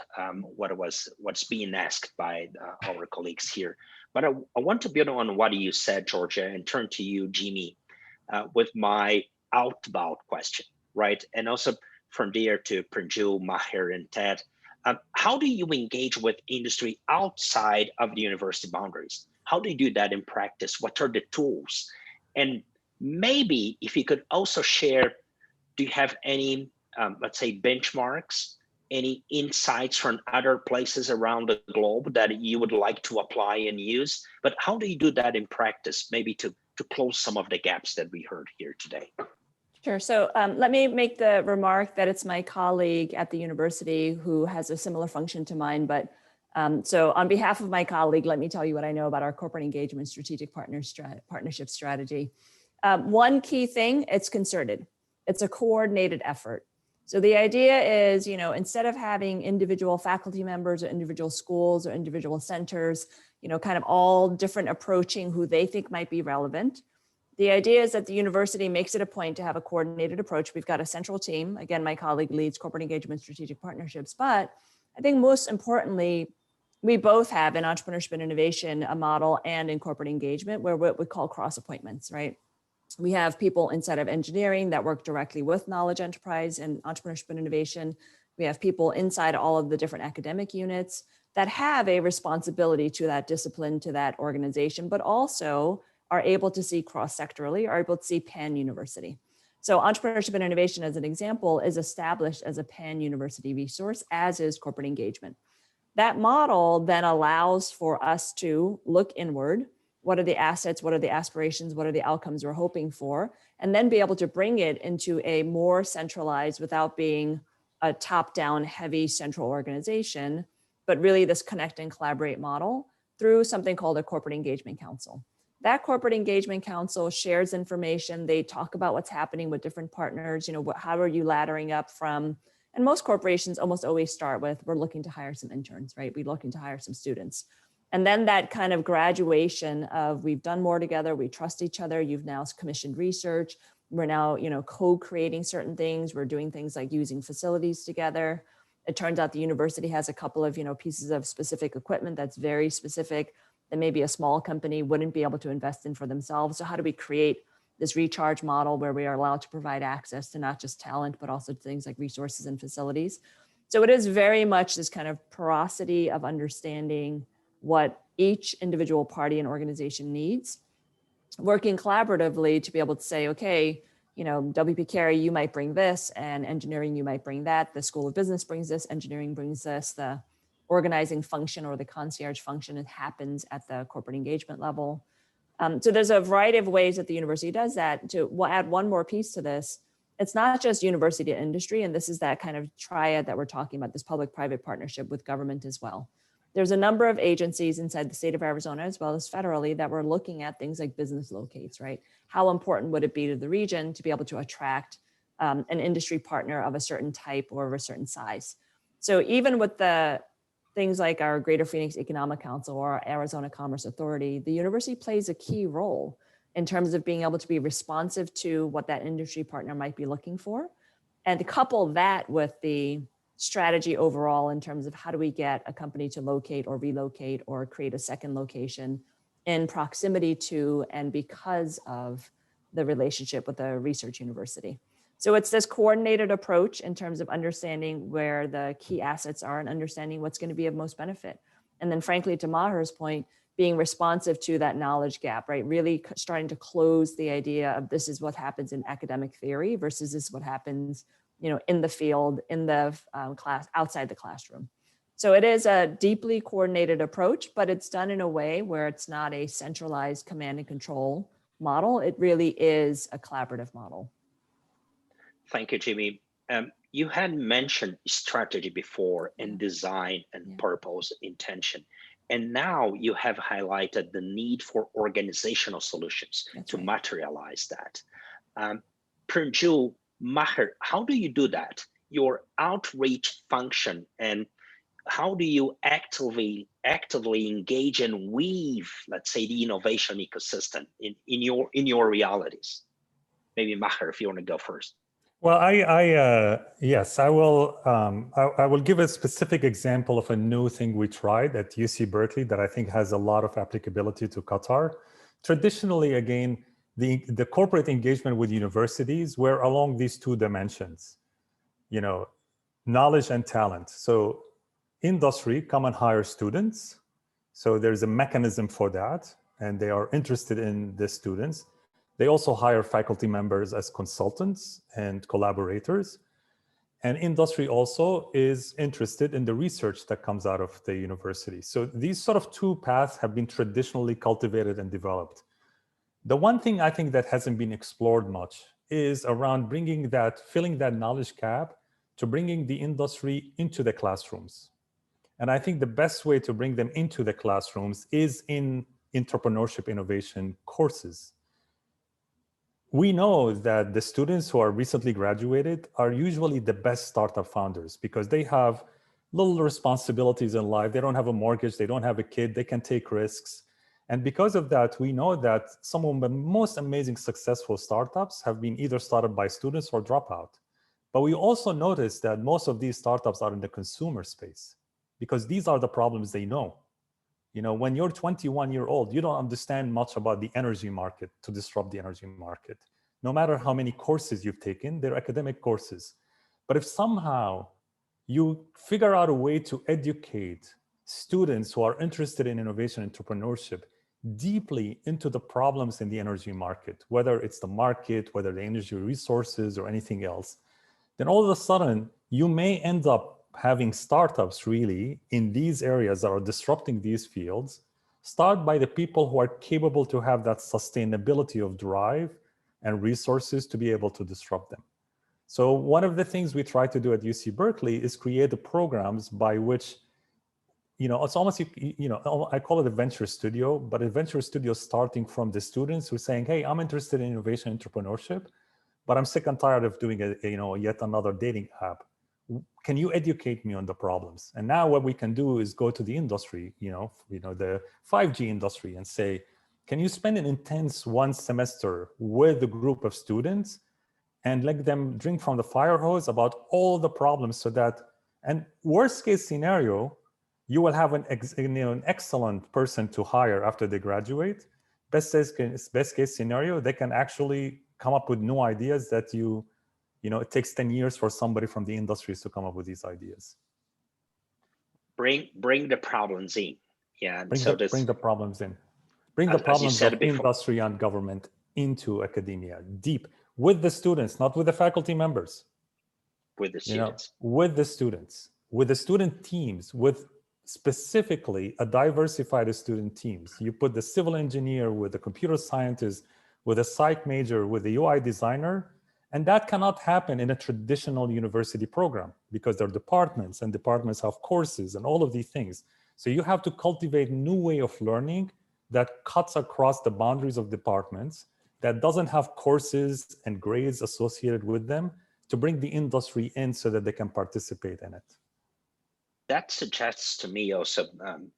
what's being asked by our colleagues here. But I want to build on what you said, Georgia, and turn to you, Jimmy, with my outbound question, right? And also from there to Pranjul, Maher, and Ted. How do you engage with industry outside of the university boundaries? How do you do that in practice? What are the tools? And maybe if you could also share, do you have any, let's say, benchmarks, any insights from other places around the globe that you would like to apply and use? But how do you do that in practice, maybe to close some of the gaps that we heard here today? Sure. So let me make the remark that it's my colleague at the university who has a similar function to mine. But so on behalf of my colleague, let me tell you what I know about our corporate engagement strategic partnership strategy. One key thing, it's concerted. It's a coordinated effort. So the idea is, instead of having individual faculty members or individual schools or individual centers, kind of all different approaching who they think might be relevant, the idea is that the university makes it a point to have a coordinated approach. We've got a central team. Again, my colleague leads corporate engagement strategic partnerships. But I think most importantly, we both have in entrepreneurship and innovation a model and in corporate engagement where what we call cross appointments, right? We have people inside of engineering that work directly with knowledge enterprise and entrepreneurship and innovation. We have people inside all of the different academic units that have a responsibility to that discipline, to that organization, but also are able to see cross-sectorally, are able to see pan-university. So entrepreneurship and innovation, as an example, is established as a pan-university resource, as is corporate engagement. That model then allows for us to look inward. What are the assets? What are the aspirations? What are the outcomes we're hoping for? And then be able to bring it into a more centralized, without being a top-down heavy central organization, but really this connect and collaborate model through something called a corporate engagement council. That corporate engagement council shares information. They talk about what's happening with different partners. You know, how are you laddering up from, and most corporations almost always start with, we're looking to hire some interns, right? We're looking to hire some students. And then that kind of graduation of we've done more together, we trust each other, you've now commissioned research, we're now, you know, co-creating certain things, we're doing things like using facilities together. It turns out the university has a couple of, you know, pieces of specific equipment that's very specific that maybe a small company wouldn't be able to invest in for themselves. So how do we create this recharge model where we are allowed to provide access to not just talent, but also things like resources and facilities? So it is very much this kind of porosity of understanding what each individual party and organization needs, working collaboratively to be able to say, okay, you know, WP Carey, you might bring this, and engineering, you might bring that. The School of Business brings this, engineering brings this, the organizing function or the concierge function, it happens at the corporate engagement level. So there's a variety of ways that the university does that. We'll add one more piece to this. It's not just university to industry, and this is that kind of triad that we're talking about, this public-private partnership with government as well. There's a number of agencies inside the state of Arizona, as well as federally, that we're looking at things like business locates, right? How important would it be to the region to be able to attract an industry partner of a certain type or of a certain size? So even with the things like our Greater Phoenix Economic Council or our Arizona Commerce Authority, the university plays a key role in terms of being able to be responsive to what that industry partner might be looking for. And to couple that with the strategy overall in terms of how do we get a company to locate or relocate or create a second location in proximity to and because of the relationship with a research university. So it's this coordinated approach in terms of understanding where the key assets are and understanding what's going to be of most benefit. And then frankly, to Maher's point, being responsive to that knowledge gap, right? Really starting to close the idea of this is what happens in academic theory versus this is what happens, you know, in the field, in the class, outside the classroom. So it is a deeply coordinated approach, but it's done in a way where it's not a centralized command and control model. It really is a collaborative model. Thank you, Jimmy. You had mentioned strategy before and design and purpose, intention. And now you have highlighted the need for organizational solutions to materialize that. Pranjul, Maher, how do you do that? Your outreach function, and how do you actively engage and weave, let's say, the innovation ecosystem in your realities? Maybe Maher, if you want to go first. Well, yes, I will. I will give a specific example of a new thing we tried at UC Berkeley that I think has a lot of applicability to Qatar. Traditionally, again, the corporate engagement with universities were along these two dimensions, you know, knowledge and talent. So industry come and hire students. So there's a mechanism for that, and they are interested in the students. They also hire faculty members as consultants and collaborators. And industry also is interested in the research that comes out of the university. So these sort of two paths have been traditionally cultivated and developed. The one thing I think that hasn't been explored much is around filling that knowledge gap to bringing the industry into the classrooms. And I think the best way to bring them into the classrooms is in entrepreneurship innovation courses. We know that the students who are recently graduated are usually the best startup founders because they have little responsibilities in life. They don't have a mortgage, they don't have a kid, they can take risks. And because of that, we know that some of the most amazing successful startups have been either started by students or dropout. But we also notice that most of these startups are in the consumer space because these are the problems they know. You know, when you're 21-year-old, you don't understand much about the energy market to disrupt the energy market. No matter how many courses you've taken, they're academic courses. But if somehow you figure out a way to educate students who are interested in innovation and entrepreneurship deeply into the problems in the energy market, whether it's the market, whether the energy resources or anything else, then all of a sudden you may end up having startups really in these areas that are disrupting these fields, start by the people who are capable to have that sustainability of drive and resources to be able to disrupt them. So one of the things we try to do at UC Berkeley is create the programs by which it's almost, I call it a venture studio, but a venture studio starting from the students who are saying, hey, I'm interested in innovation entrepreneurship, but I'm sick and tired of doing yet another dating app. Can you educate me on the problems? And now what we can do is go to the industry, the 5G industry, and say, can you spend an intense one semester with a group of students and let them drink from the fire hose about all the problems, so that, and worst case scenario, you will have an excellent person to hire after they graduate. Best case scenario, they can actually come up with new ideas that it takes 10 years for somebody from the industries to come up with these ideas. Bring the problems in. Yeah. Bring the problems in. Bring the problems of industry and government into academia, deep, with the students, not with the faculty members. With the students. With the students, with the student teams, with specifically a diversified student teams. You put the civil engineer with the computer scientist, with a psych major, with the UI designer, and that cannot happen in a traditional university program because there are departments, and departments have courses and all of these things. So you have to cultivate a new way of learning that cuts across the boundaries of departments, that doesn't have courses and grades associated with them, to bring the industry in so that they can participate in it. That suggests to me also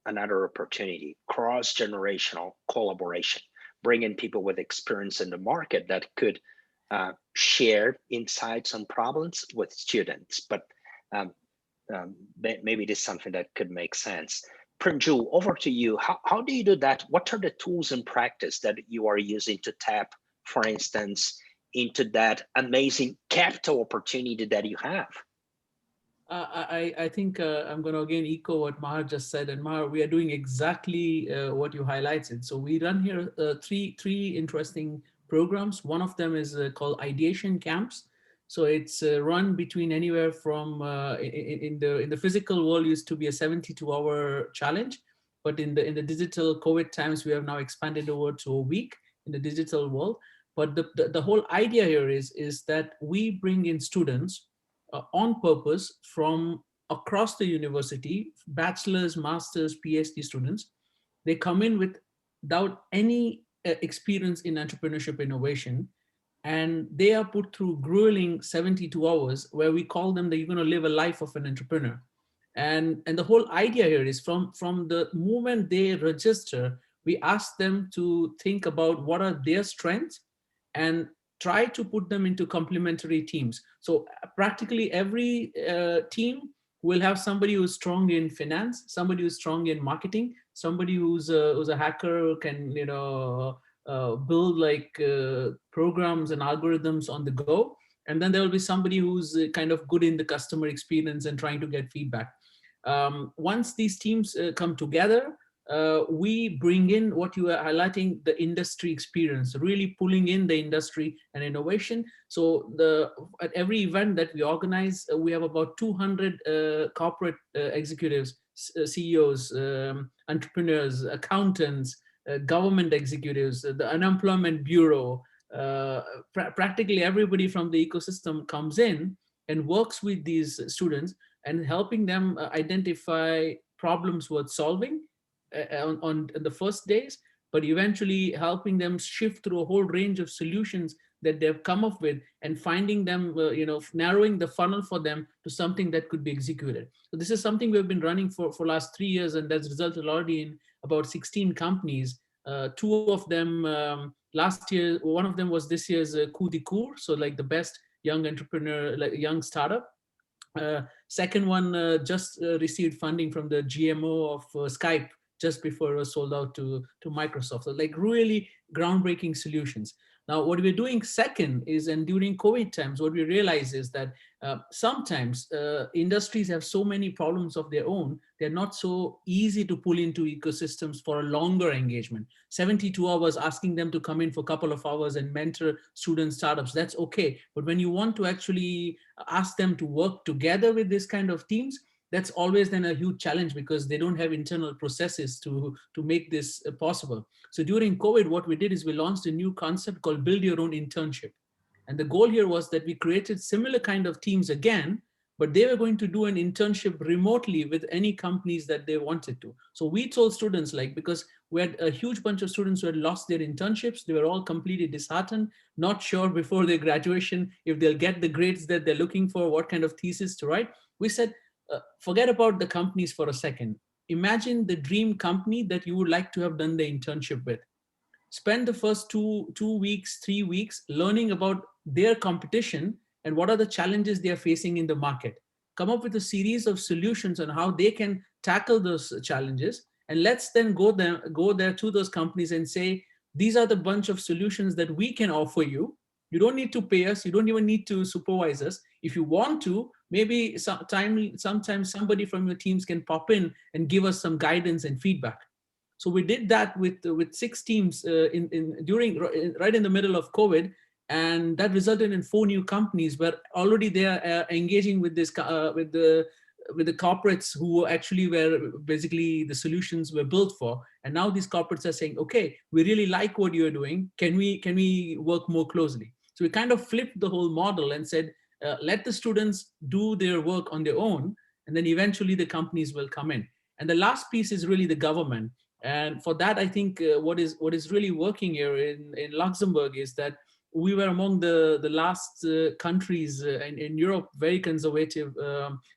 another opportunity, cross-generational collaboration, bringing people with experience in the market that could share insights on problems with students. But maybe this is something that could make sense. Pranjul, over to you. How do you do that? What are the tools and practice that you are using to tap, for instance, into that amazing capital opportunity that you have? I think I'm going to again echo what Maher just said. And Maher, we are doing exactly what you highlighted. So we run here three interesting programs. One of them is called Ideation Camps. So it's run between anywhere from in the physical world used to be a 72-hour challenge, but in the digital COVID times we have now expanded over to a week in the digital world. But the whole idea here is that we bring in students on purpose from across the university, bachelor's, master's, PhD students. They come in without any experience in entrepreneurship innovation, and they are put through grueling 72 hours where we call them that you're going to live a life of an entrepreneur. And the whole idea here is from the moment they register, we ask them to think about what are their strengths and try to put them into complementary teams. So practically every team will have somebody who's strong in finance, somebody who's strong in marketing, somebody who's a hacker, can build like programs and algorithms on the go. And then there will be somebody who's kind of good in the customer experience and trying to get feedback. Once these teams come together, we bring in what you are highlighting, the industry experience, really pulling in the industry and innovation. So at every event that we organize, we have about 200 corporate executives, CEOs, entrepreneurs, accountants, government executives, the unemployment bureau, practically everybody from the ecosystem comes in and works with these students and helping them identify problems worth solving on the first days, but eventually helping them shift through a whole range of solutions that they've come up with and finding them, narrowing the funnel for them to something that could be executed. So this is something we've been running for last 3 years, and that's resulted already in about 16 companies. 2 of them last year, one of them was this year's Coup de Cour, so like the best young entrepreneur, like young startup. Second one just received funding from the GMO of Skype just before it was sold out to Microsoft. So like really groundbreaking solutions. Now, what we're doing second is, and during COVID times, what we realize is that sometimes industries have so many problems of their own, they're not so easy to pull into ecosystems for a longer engagement. 72 hours, asking them to come in for a couple of hours and mentor student startups, that's okay. But when you want to actually ask them to work together with this kind of teams, that's always then a huge challenge because they don't have internal processes to make this possible. So during COVID, what we did is we launched a new concept called Build Your Own Internship. And the goal here was that we created similar kind of teams again, but they were going to do an internship remotely with any companies that they wanted to. So we told students, like, because we had a huge bunch of students who had lost their internships, they were all completely disheartened, not sure before their graduation if they'll get the grades that they're looking for, what kind of thesis to write. We said, forget about the companies for a second. Imagine the dream company that you would like to have done the internship with. Spend the first two weeks, 3 weeks learning about their competition and what are the challenges they are facing in the market. Come up with a series of solutions on how they can tackle those challenges. And let's then go there to those companies and say, these are the bunch of solutions that we can offer you. You don't need to pay us. You don't even need to supervise us. If you want to, maybe sometimes somebody from your teams can pop in and give us some guidance and feedback. So we did that with 6 teams right in the middle of COVID, and that resulted in 4 new companies where already they are engaging with this with the corporates who actually were basically the solutions were built for. And now these corporates are saying, okay, we really like what you're doing. Can we work more closely? So we kind of flipped the whole model and said, let the students do their work on their own, and then eventually the companies will come in. And the last piece is really the government. And for that, I think what is really working here in Luxembourg is that we were among the last countries in Europe, very conservative,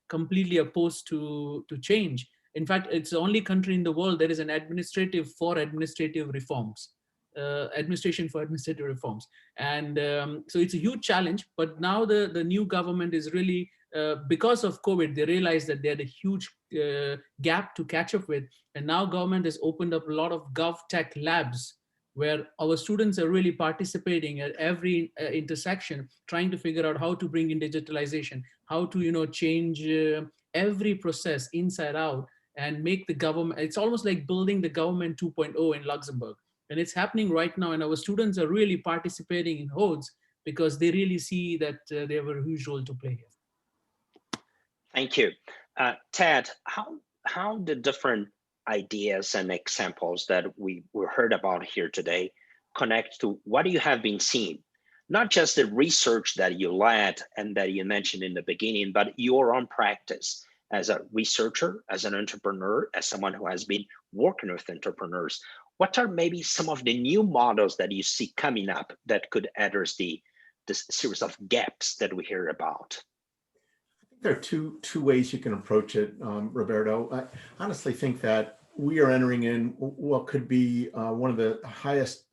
completely opposed to change. In fact, it's the only country in the world that is an administration for administrative reforms. And so it's a huge challenge, but now the new government is really, because of COVID, they realized that they had a huge gap to catch up with. And now government has opened up a lot of GovTech labs where our students are really participating at every intersection, trying to figure out how to bring in digitalization, how to change every process inside out and make the government, it's almost like building the government 2.0 in Luxembourg. And it's happening right now, and our students are really participating in HODES because they really see that they have a huge role to play here. Thank you. Ted, how the different ideas and examples that we heard about here today connect to what you have been seeing? Not just the research that you led and that you mentioned in the beginning, but your own practice as a researcher, as an entrepreneur, as someone who has been working with entrepreneurs. What are maybe some of the new models that you see coming up that could address this series of gaps that we hear about? There are two ways you can approach it, Roberto. I honestly think that we are entering in what could be one of the highest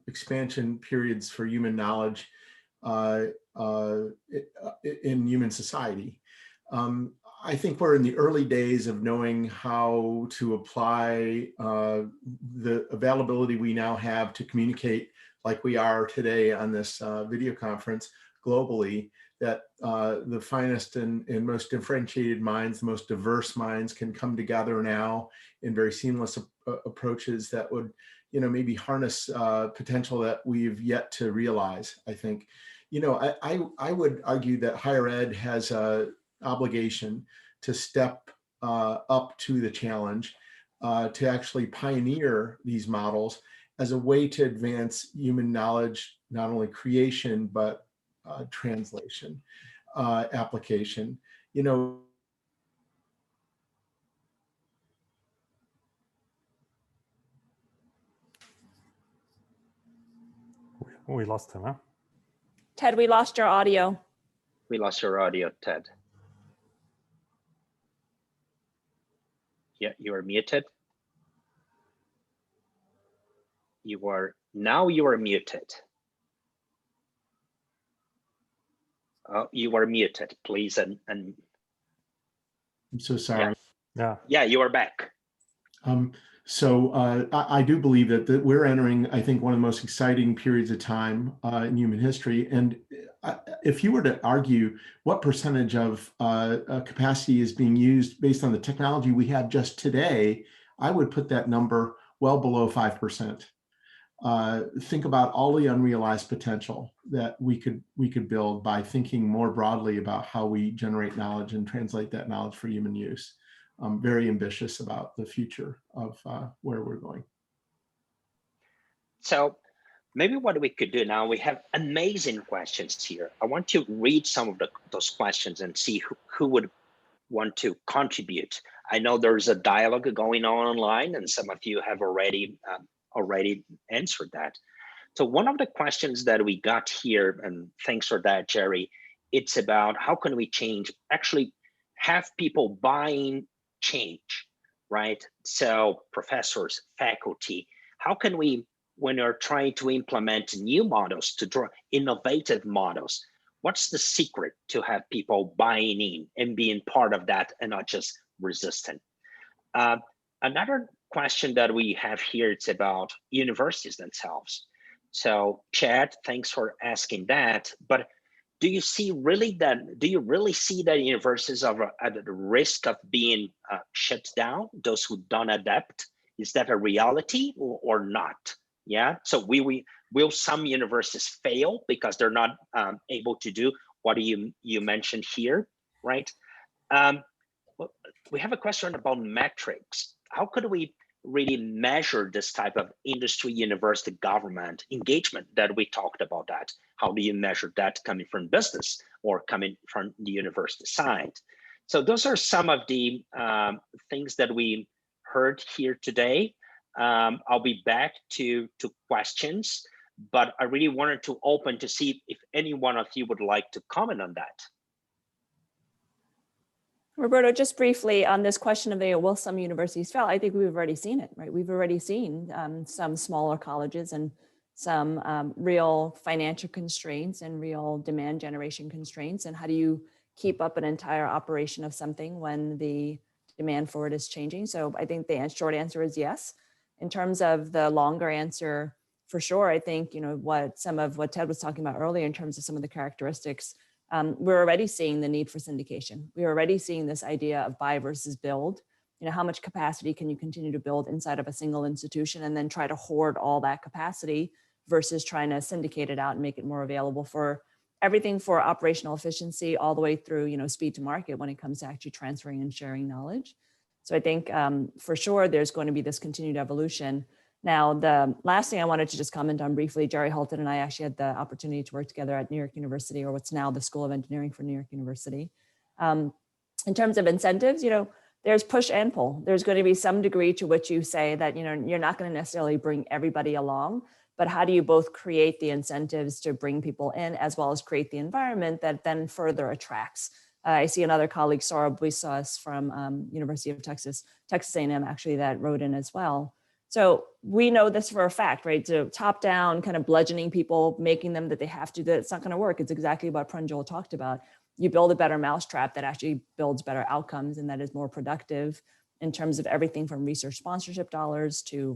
expansion periods for human knowledge in human society. I think we're in the early days of knowing how to apply the availability we now have to communicate like we are today on this video conference globally, that the finest and most differentiated minds, the most diverse minds can come together now in very seamless approaches that would, maybe harness potential that we've yet to realize, I think. I would argue that higher ed has a obligation to step up to the challenge, to actually pioneer these models as a way to advance human knowledge, not only creation, but translation, application. We lost him, huh? Ted, we lost your audio. We lost your audio, Ted. Yeah, you are muted. Now you are muted. Oh, you are muted, please. And I'm so sorry. Yeah, you are back. So I do believe that we're entering, I think, one of the most exciting periods of time in human history. And if you were to argue what percentage of capacity is being used based on the technology we have just today, I would put that number well below 5%. Think about all the unrealized potential that we could build by thinking more broadly about how we generate knowledge and translate that knowledge for human use. I'm very ambitious about the future of where we're going. So maybe what we could do now, we have amazing questions here. I want to read some of those questions and see who would want to contribute. I know there's a dialogue going on online, and some of you have already answered that. So one of the questions that we got here, and thanks for that, Jerry, it's about how can we actually have people buying change, right? So professors, faculty, how can we, when you're trying to implement new models, to draw innovative models, what's the secret to have people buying in and being part of that and not just resistant? Another question that we have here, it's about universities themselves. So Chad, thanks for asking that. But do you really see that universities are at the risk of being shut down, those who don't adapt? Is that a reality or not? Yeah, so will some universities fail because they're not able to do what you mentioned here, right? We have a question about metrics. How could we really measure this type of industry, university, government engagement that we talked about that? How do you measure that coming from business or coming from the university side? So those are some of the things that we heard here today. I'll be back to questions, but I really wanted to open to see if any one of you would like to comment on that. Roberto, just briefly on this question of will some universities fail? I think we've already seen it, right? We've already seen some smaller colleges and some real financial constraints and real demand generation constraints. And how do you keep up an entire operation of something when the demand for it is changing? So I think the short answer is yes. In terms of the longer answer, for sure, I think, some of what Ted was talking about earlier in terms of some of the characteristics, we're already seeing the need for syndication. We're already seeing this idea of buy versus build. How much capacity can you continue to build inside of a single institution and then try to hoard all that capacity versus trying to syndicate it out and make it more available for everything for operational efficiency all the way through, speed to market when it comes to actually transferring and sharing knowledge. So I think for sure there's going to be this continued evolution. Now, the last thing I wanted to just comment on briefly, Jerry Halton and I actually had the opportunity to work together at New York University, or what's now the School of Engineering for New York University. In terms of incentives, there's push and pull. There's going to be some degree to which you say that, you're not going to necessarily bring everybody along, but how do you both create the incentives to bring people in as well as create the environment that then further attracts? I see another colleague, Sora Buisas from University of Texas A&M actually, that wrote in as well. So we know this for a fact, right? So top down kind of bludgeoning people, making them that they have to, that it's not going to work. It's exactly what Pranjul talked about. You build a better mousetrap that actually builds better outcomes and that is more productive in terms of everything from research sponsorship dollars to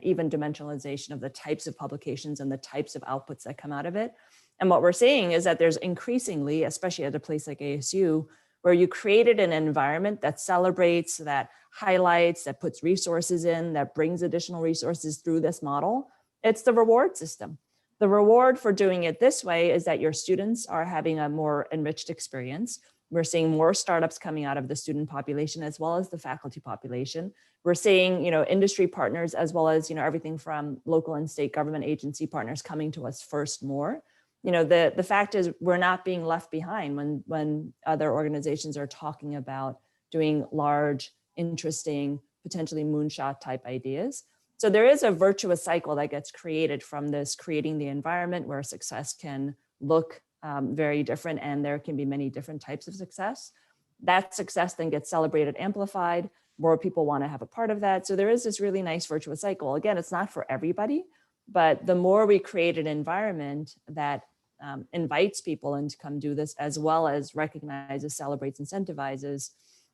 even dimensionalization of the types of publications and the types of outputs that come out of it. And what we're seeing is that there's increasingly, especially at a place like ASU, where you created an environment that celebrates, that highlights, that puts resources in, that brings additional resources through this model. It's the reward system. The reward for doing it this way is that your students are having a more enriched experience. We're seeing more startups coming out of the student population as well as the faculty population. We're seeing, industry partners as well as, everything from local and state government agency partners coming to us first more. The fact is we're not being left behind when other organizations are talking about doing large, interesting, potentially moonshot type ideas. So there is a virtuous cycle that gets created from this, creating the environment where success can look very different, and there can be many different types of success. That success then gets celebrated, amplified, more people want to have a part of that. So there is this really nice virtuous cycle. Again, it's not for everybody, but the more we create an environment that invites people in to come do this, as well as recognizes, celebrates, incentivizes,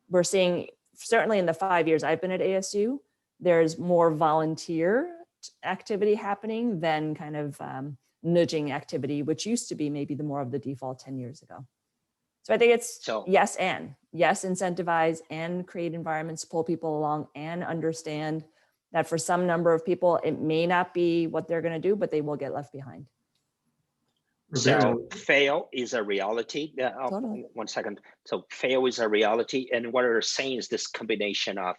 we're seeing, certainly in the 5 years I've been at ASU, there's more volunteer activity happening than kind of nudging activity, which used to be maybe the more of the default 10 years ago. So I think it's yes, incentivize and create environments, pull people along, and understand that for some number of people, it may not be what they're going to do, but they will get left behind. So fail is a reality. Totally. 1 second. So fail is a reality. And what they're saying is this combination of,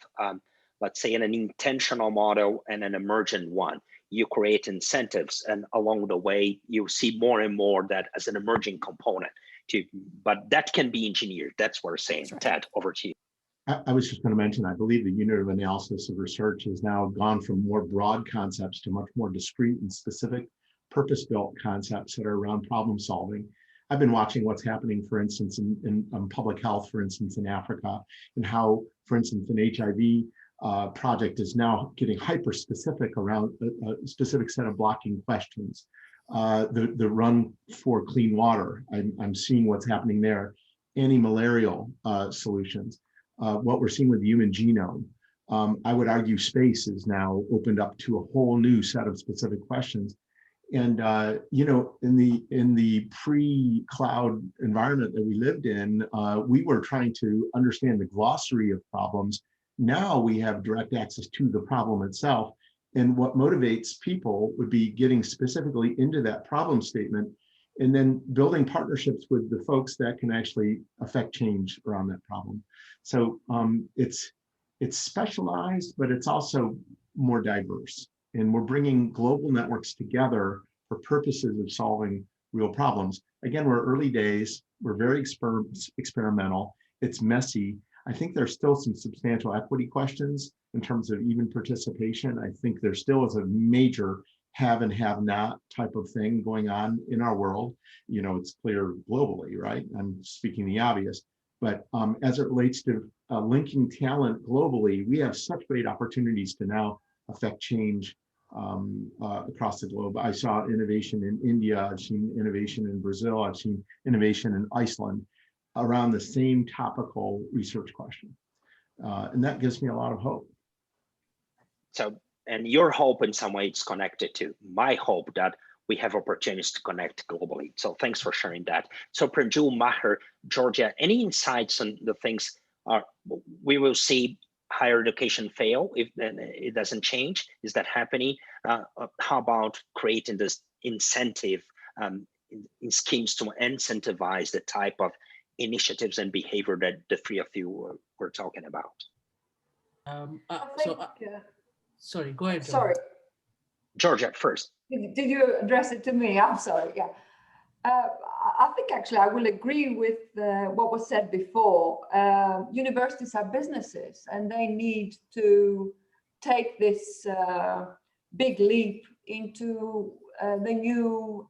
let's say, an intentional model and an emergent one. you create incentives, and along the way, you see more and more that as an emerging component. But that can be engineered. That's what we're saying. That's right. Ted, over to you. I was just going to mention, I believe the unit of analysis of research has now gone from more broad concepts to much more discrete and specific purpose-built concepts that are around problem solving. I've been watching what's happening, for instance, in public health, for instance, in Africa, and how, for instance, an HIV project is now getting hyper-specific around a specific set of blocking questions. The run for clean water, I'm seeing what's happening there. Anti-malarial solutions. What we're seeing with the human genome. I would argue space is now opened up to a whole new set of specific questions. And you know, in the pre-cloud environment that we lived in, we were trying to understand the glossary of problems. Now we have direct access to the problem itself. And what motivates people would be getting specifically into that problem statement and then building partnerships with the folks that can actually affect change around that problem. So it's specialized, but it's also more diverse. And we're bringing global networks together for purposes of solving real problems. Again, we're early days. We're very experimental. It's messy. I think there's still some substantial equity questions in terms of even participation. I think there still is a major have and have not type of thing going on in our world. You know, it's clear globally, right? I'm speaking the obvious. But as it relates to linking talent globally, we have such great opportunities to now affect change across the globe. I saw innovation in India, I've seen innovation in Brazil, I've seen innovation in Iceland around the same topical research question. And that gives me a lot of hope. So, and your hope in some way is connected to my hope that we have opportunities to connect globally. So thanks for sharing that. So Pranjul, Maher, Georgia, any insights on the things we will see higher education fail if it doesn't change? Is that happening? How about creating this incentive in schemes to incentivize the type of initiatives and behavior that the three of you were talking about? Sorry, go ahead. Sorry. Georgia first. Did you address it to me? I'm sorry. Yeah. I think actually I will agree with what was said before. Universities are businesses and they need to take this big leap into the new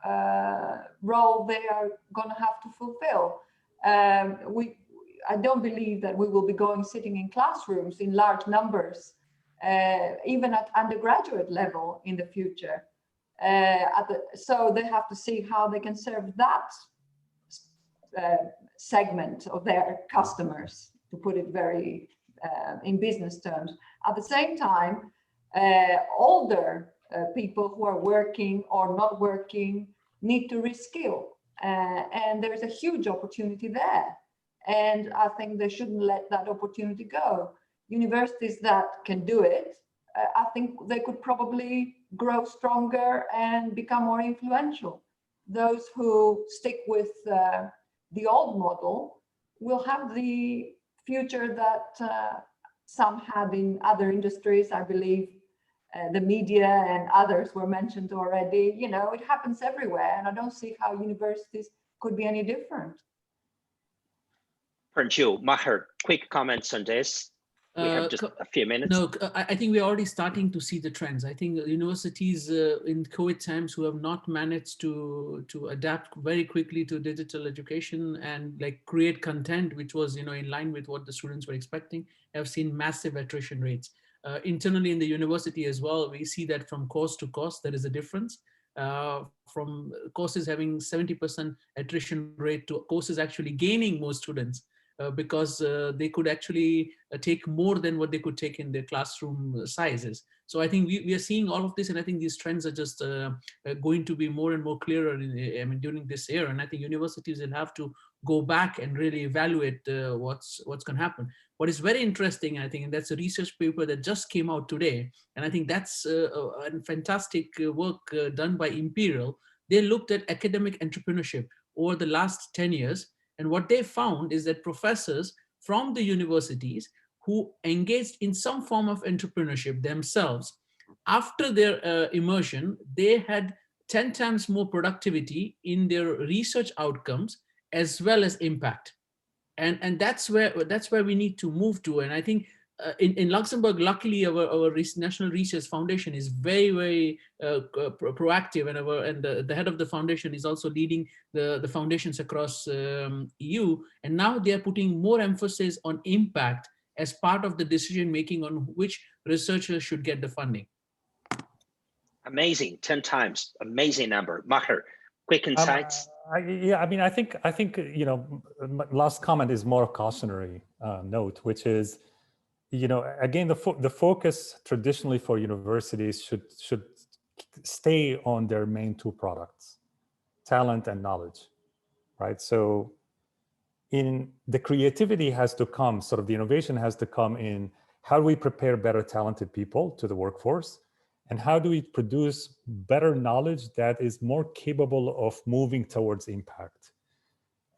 role they are going to have to fulfill. I don't believe that we will be sitting in classrooms in large numbers, even at undergraduate level in the future. So they have to see how they can serve that segment of their customers, to put it very in business terms. At the same time, older people who are working or not working need to reskill, and there's a huge opportunity there. And I think they shouldn't let that opportunity go. Universities that can do it, I think they could probably grow stronger and become more influential. Those who stick with the old model will have the future that some had in other industries. I believe the media and others were mentioned already. You know, it happens everywhere, and I don't see how universities could be any different. Pranjul, Maher, quick comments on this. We have just a few minutes. No, I think we're already starting to see the trends. I think universities in COVID times who have not managed to adapt very quickly to digital education and like create content which was in line with what the students were expecting, have seen massive attrition rates. Internally in the university as well, we see that from course to course there is a difference. From courses having 70% attrition rate to courses actually gaining more students. Because they could actually take more than what they could take in their classroom sizes. So I think we are seeing all of this, and I think these trends are just going to be more and more clearer during this year. And I think universities will have to go back and really evaluate what's going to happen. What is very interesting, I think, and that's a research paper that just came out today, and I think that's a fantastic work done by Imperial. They looked at academic entrepreneurship over the last 10 years. And what they found is that professors from the universities who engaged in some form of entrepreneurship themselves after their immersion, they had 10 times more productivity in their research outcomes as well as impact. And that's where we need to move to. And I think in Luxembourg, luckily, our National Research Foundation is very proactive, and the head of the foundation is also leading the foundations across EU. And now they are putting more emphasis on impact as part of the decision making on which researchers should get the funding. Amazing, 10 times, amazing number. Maher, quick insights. I mean, I think you know, my last comment is more a cautionary note, which is, you know, again, the focus traditionally for universities should stay on their main two products, talent and knowledge, right? So in the creativity has to come, sort of the innovation has to come in how do we prepare better talented people to the workforce, and how do we produce better knowledge that is more capable of moving towards impact.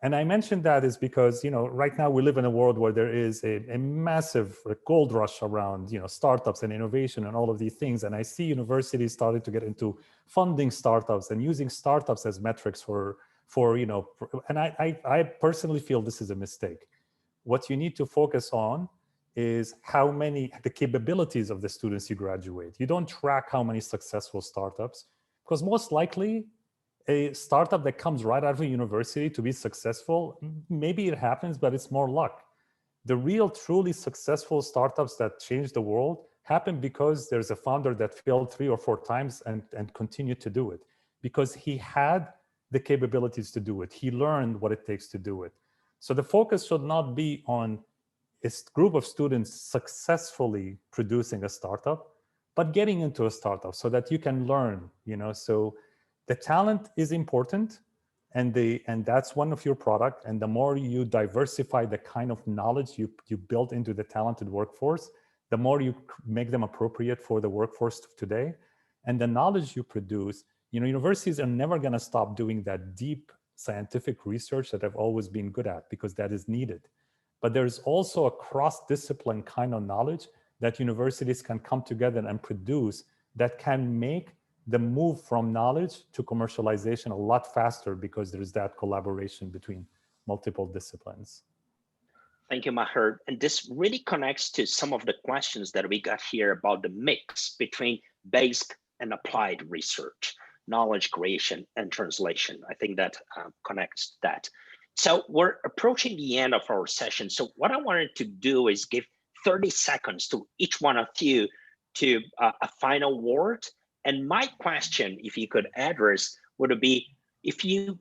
And I mentioned that is because, you know, right now we live in a world where there is a massive gold rush around, you know, startups and innovation and all of these things. And I see universities starting to get into funding startups and using startups as metrics for you know, and I personally feel this is a mistake. What you need to focus on is the capabilities of the students you graduate. You don't track how many successful startups, because most likely a startup that comes right out of a university to be successful, maybe it happens, but it's more luck. The real truly successful startups that change the world happen because there's a founder that failed 3 or 4 times and continued to do it because he had the capabilities to do it. He learned what it takes to do it. So the focus should not be on a group of students successfully producing a startup, but getting into a startup so that you can learn, you know. So the talent is important, and that's one of your product. And the more you diversify the kind of knowledge you build into the talented workforce, the more you make them appropriate for the workforce today. And the knowledge you produce, you know, universities are never going to stop doing that deep scientific research that I've always been good at, because that is needed. But there's also a cross-discipline kind of knowledge that universities can come together and produce that can make the move from knowledge to commercialization a lot faster, because there's that collaboration between multiple disciplines. Thank you, Maher. And this really connects to some of the questions that we got here about the mix between basic and applied research, knowledge creation and translation. I think that connects to that. So we're approaching the end of our session. So what I wanted to do is give 30 seconds to each one of you to a final word. And my question, if you could address, would be if you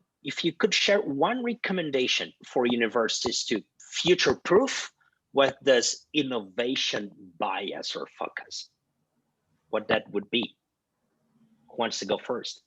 could share one recommendation for universities to future-proof with this innovation bias or focus, what that would be. Who wants to go first?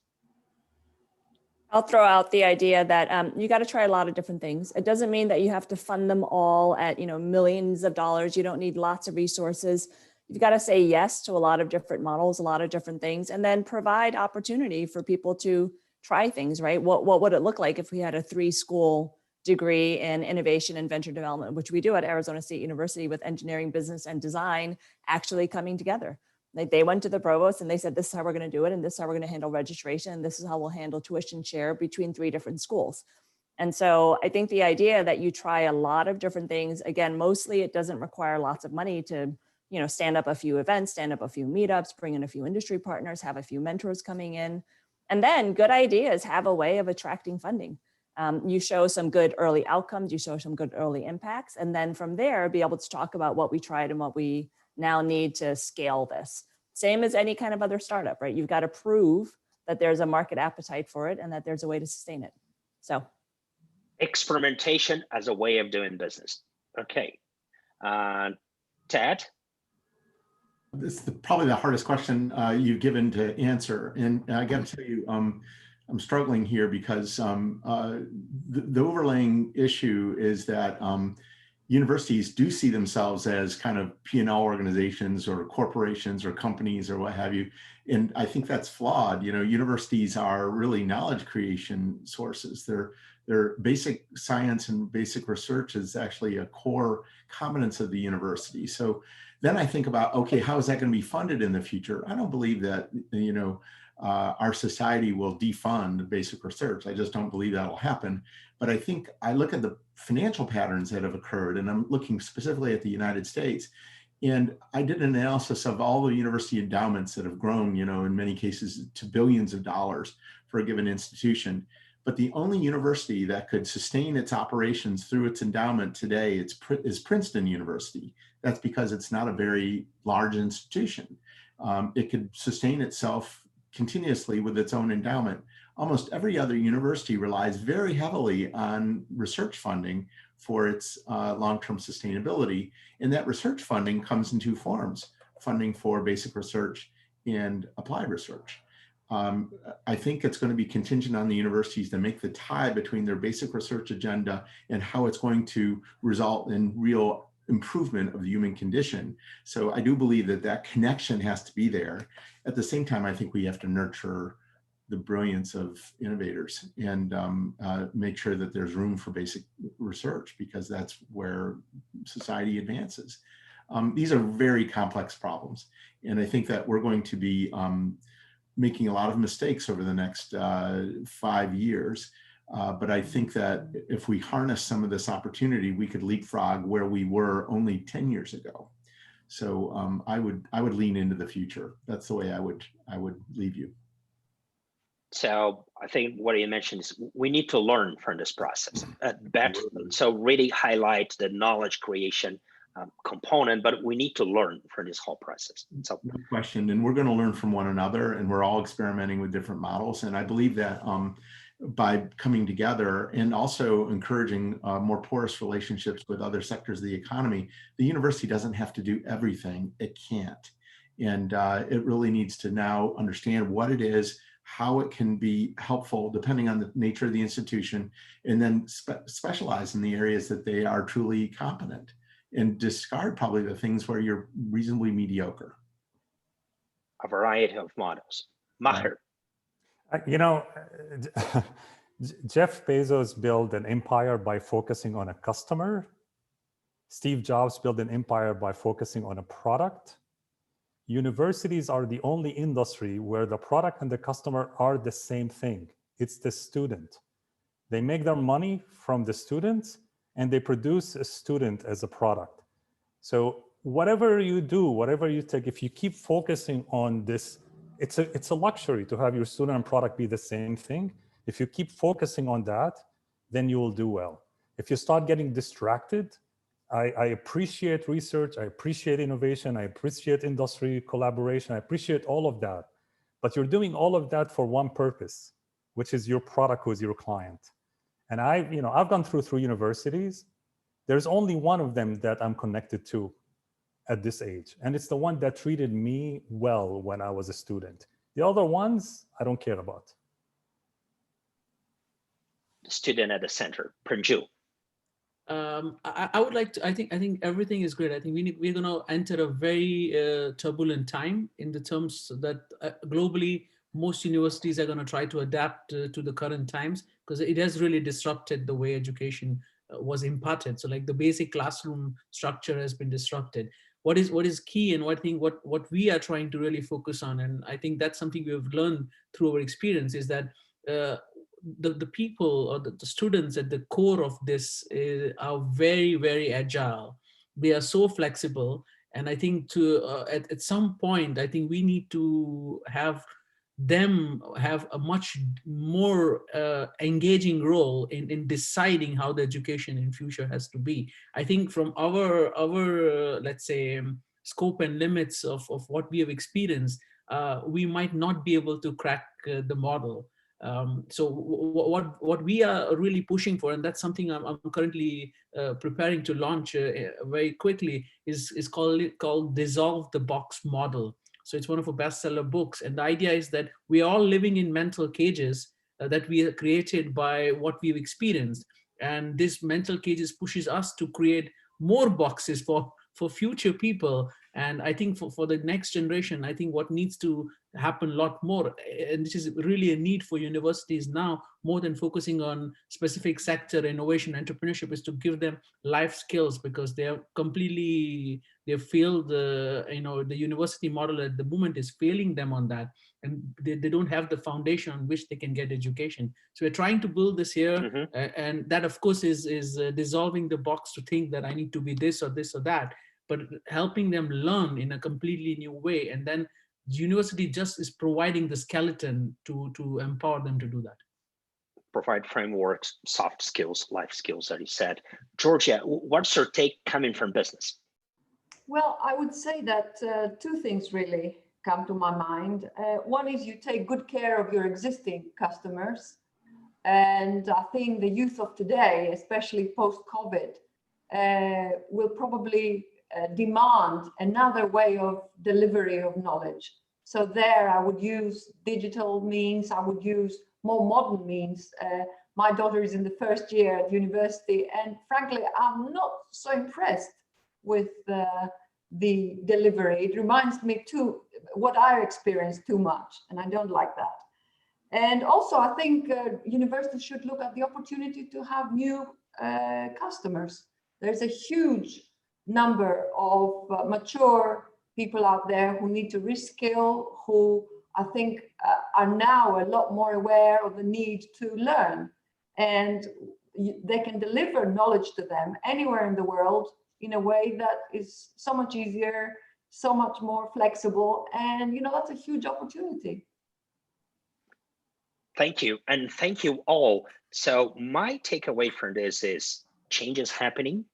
I'll throw out the idea that you got to try a lot of different things. It doesn't mean that you have to fund them all at, you know, millions of dollars. You don't need lots of resources. You've got to say yes to a lot of different models, a lot of different things, and then provide opportunity for people to try things, right? What would it look like if we had a 3-school degree in innovation and venture development, which we do at Arizona State University, with engineering, business, and design actually coming together? Like, they went to the provost and they said, this is how we're going to do it. And this is how we're going to handle registration. And this is how we'll handle tuition share between 3 different schools. And so I think the idea that you try a lot of different things, again, mostly it doesn't require lots of money to, you know, stand up a few events, stand up a few meetups, bring in a few industry partners, have a few mentors coming in. And then good ideas have a way of attracting funding. You show some good early outcomes, you show some good early impacts. And then from there, be able to talk about what we tried and what we now need to scale this. Same as any kind of other startup, right? You've got to prove that there's a market appetite for it and that there's a way to sustain it. So experimentation as a way of doing business. Okay. Ted? This is probably the hardest question you've given to answer. And I got to tell you, I'm struggling here because the overlaying issue is that universities do see themselves as kind of P&L organizations or corporations or companies or what have you. And I think that's flawed. You know, universities are really knowledge creation sources. Their basic science and basic research is actually a core competence of the university. So Then I think about, okay, how is that going to be funded in the future? I don't believe that, you know, our society will defund basic research. I just don't believe that'll happen. But I think I look at the financial patterns that have occurred, and I'm looking specifically at the United States. And I did an analysis of all the university endowments that have grown, you know, in many cases to billions of dollars for a given institution. But the only university that could sustain its operations through its endowment today is Princeton University. That's because it's not a very large institution. It could sustain itself continuously with its own endowment. Almost every other university relies very heavily on research funding for its long-term sustainability. And that research funding comes in two forms: funding for basic research and applied research. I think it's going to be contingent on the universities to make the tie between their basic research agenda and how it's going to result in real improvement of the human condition. So I do believe that that connection has to be there. At the same time, I think we have to nurture the brilliance of innovators and make sure that there's room for basic research, because that's where society advances. These are very complex problems. And I think that we're going to be making a lot of mistakes over the next 5 years. But I think that if we harness some of this opportunity, we could leapfrog where we were only 10 years ago. So I would lean into the future. That's the way I would leave you. So I think what you mentioned is we need to learn from this process. So really highlight the knowledge creation component, but we need to learn from this whole process. So no question, and we're going to learn from one another, and we're all experimenting with different models. And I believe that by coming together and also encouraging more porous relationships with other sectors of the economy, the university doesn't have to do everything. It can't. And it really needs to now understand what it is, how it can be helpful depending on the nature of the institution, and then specialize in the areas that they are truly competent, and discard probably the things where you're reasonably mediocre. A variety of models. Maher. You know, Jeff Bezos built an empire by focusing on a customer. Steve Jobs built an empire by focusing on a product. Universities are the only industry where the product and the customer are the same thing. It's the student. They make their money from the students, and they produce a student as a product. So whatever you do, whatever you take, if you keep focusing on this, it's a luxury to have your student and product be the same thing. If you keep focusing on that, then you will do well. If you start getting distracted, I appreciate research, I appreciate innovation, I appreciate industry collaboration, I appreciate all of that. But you're doing all of that for one purpose, which is your product, who is your client. And I've gone through 3 universities. There's only one of them that I'm connected to at this age. And it's the one that treated me well when I was a student. The other ones, I don't care about. The student at the center. Pranjul. I would like to, I think everything is great. I think we're going to enter a very turbulent time in the terms that globally, most universities are going to try to adapt to the current times, because it has really disrupted the way education was imparted. So like the basic classroom structure has been disrupted. What is key, and I think what we are trying to really focus on, and I think that's something we have learned through our experience, is that the people or the students at the core of this are very, very agile. They are so flexible. And I think at some point, I think we need to have them have a much more engaging role in deciding how the education in future has to be. I think from our let's say, scope and limits of what we have experienced, we might not be able to crack the model. So what we are really pushing for, and that's something I'm currently preparing to launch very quickly, is called Dissolve the Box model. So it's one of our bestseller books. And the idea is that we are all living in mental cages that we are created by what we've experienced. And this mental cages pushes us to create more boxes for future people. And I think for the next generation, I think what needs to happen a lot more, and this is really a need for universities now, more than focusing on specific sector innovation entrepreneurship, is to give them life skills, because they feel the university model at the moment is failing them on that, and they don't have the foundation on which they can get education. So we're trying to build this here, and that of course is dissolving the box to think that I need to be this or this or that, but helping them learn in a completely new way. And then the university just is providing the skeleton to empower them to do that. Provide frameworks, soft skills, life skills, that you said. Georgia, what's your take coming from business? Well, I would say that two things really come to my mind. One is you take good care of your existing customers. And I think the youth of today, especially post-COVID, will probably demand another way of delivery of knowledge. So there I would use digital means, I would use more modern means. My daughter is in the first year at university, and frankly, I'm not so impressed with the delivery. It reminds me too what I experienced too much, and I don't like that. And also, I think universities should look at the opportunity to have new customers. There's a huge number of mature people out there who need to reskill, who I think are now a lot more aware of the need to learn. And they can deliver knowledge to them anywhere in the world in a way that is so much easier, so much more flexible. And, that's a huge opportunity. Thank you. And thank you all. So my takeaway from this is change is happening.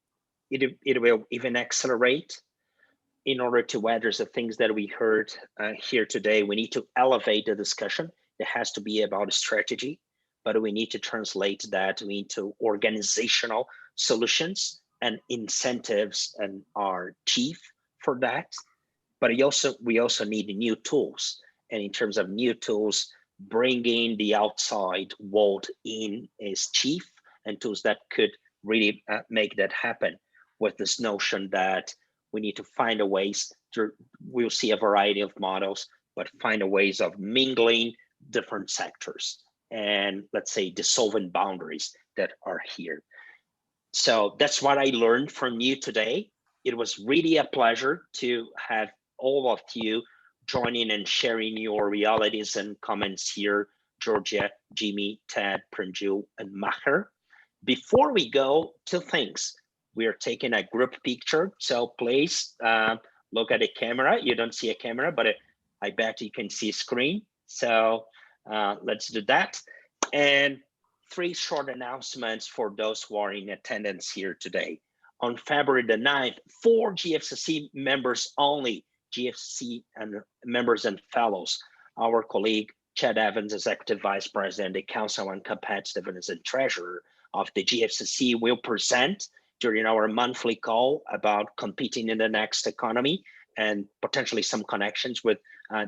It will even accelerate. In order to address the things that we heard here today, we need to elevate the discussion. It has to be about strategy, but we need to translate that into organizational solutions and incentives, and our chief for that. But we also need new tools. And in terms of new tools, bringing the outside world in is chief, and tools that could really make that happen, with this notion that we need to find a ways to, we'll see a variety of models, but find a ways of mingling different sectors and, let's say, dissolving boundaries that are here. So that's what I learned from you today. It was really a pleasure to have all of you joining and sharing your realities and comments here, Georgia, Jimmy, Ted, Pranjul, and Maher. Before we go, two things. We are taking a group picture, so please look at the camera. You don't see a camera, but I bet you can see a screen. So let's do that. And three short announcements for those who are in attendance here today. On February the 9th, 4 GFCC members only, GFCC and members and fellows. Our colleague, Chad Evans, Executive Vice President, the Council on Competitiveness and Treasurer of the GFCC, will present during our monthly call about competing in the next economy, and potentially some connections with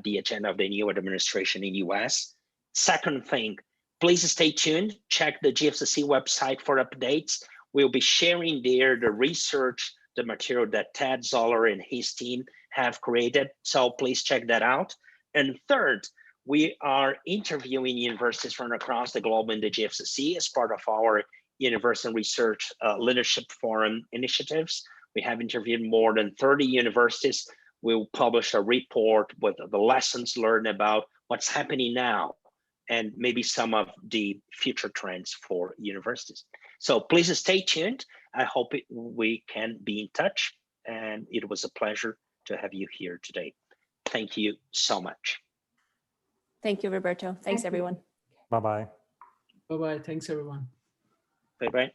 the agenda of the new administration in US. Second thing, please stay tuned. Check the GFCC website for updates. We'll be sharing there the research, the material that Ted Zoller and his team have created. So please check that out. And third, we are interviewing universities from across the globe in the GFCC as part of our University Research Leadership Forum initiatives. We have interviewed more than 30 universities. We'll publish a report with the lessons learned about what's happening now and maybe some of the future trends for universities. So please stay tuned. I hope we can be in touch, and it was a pleasure to have you here today. Thank you so much. Thank you, Roberto. Thanks, everyone. Bye-bye. Bye-bye. Thanks, everyone. Bye-bye.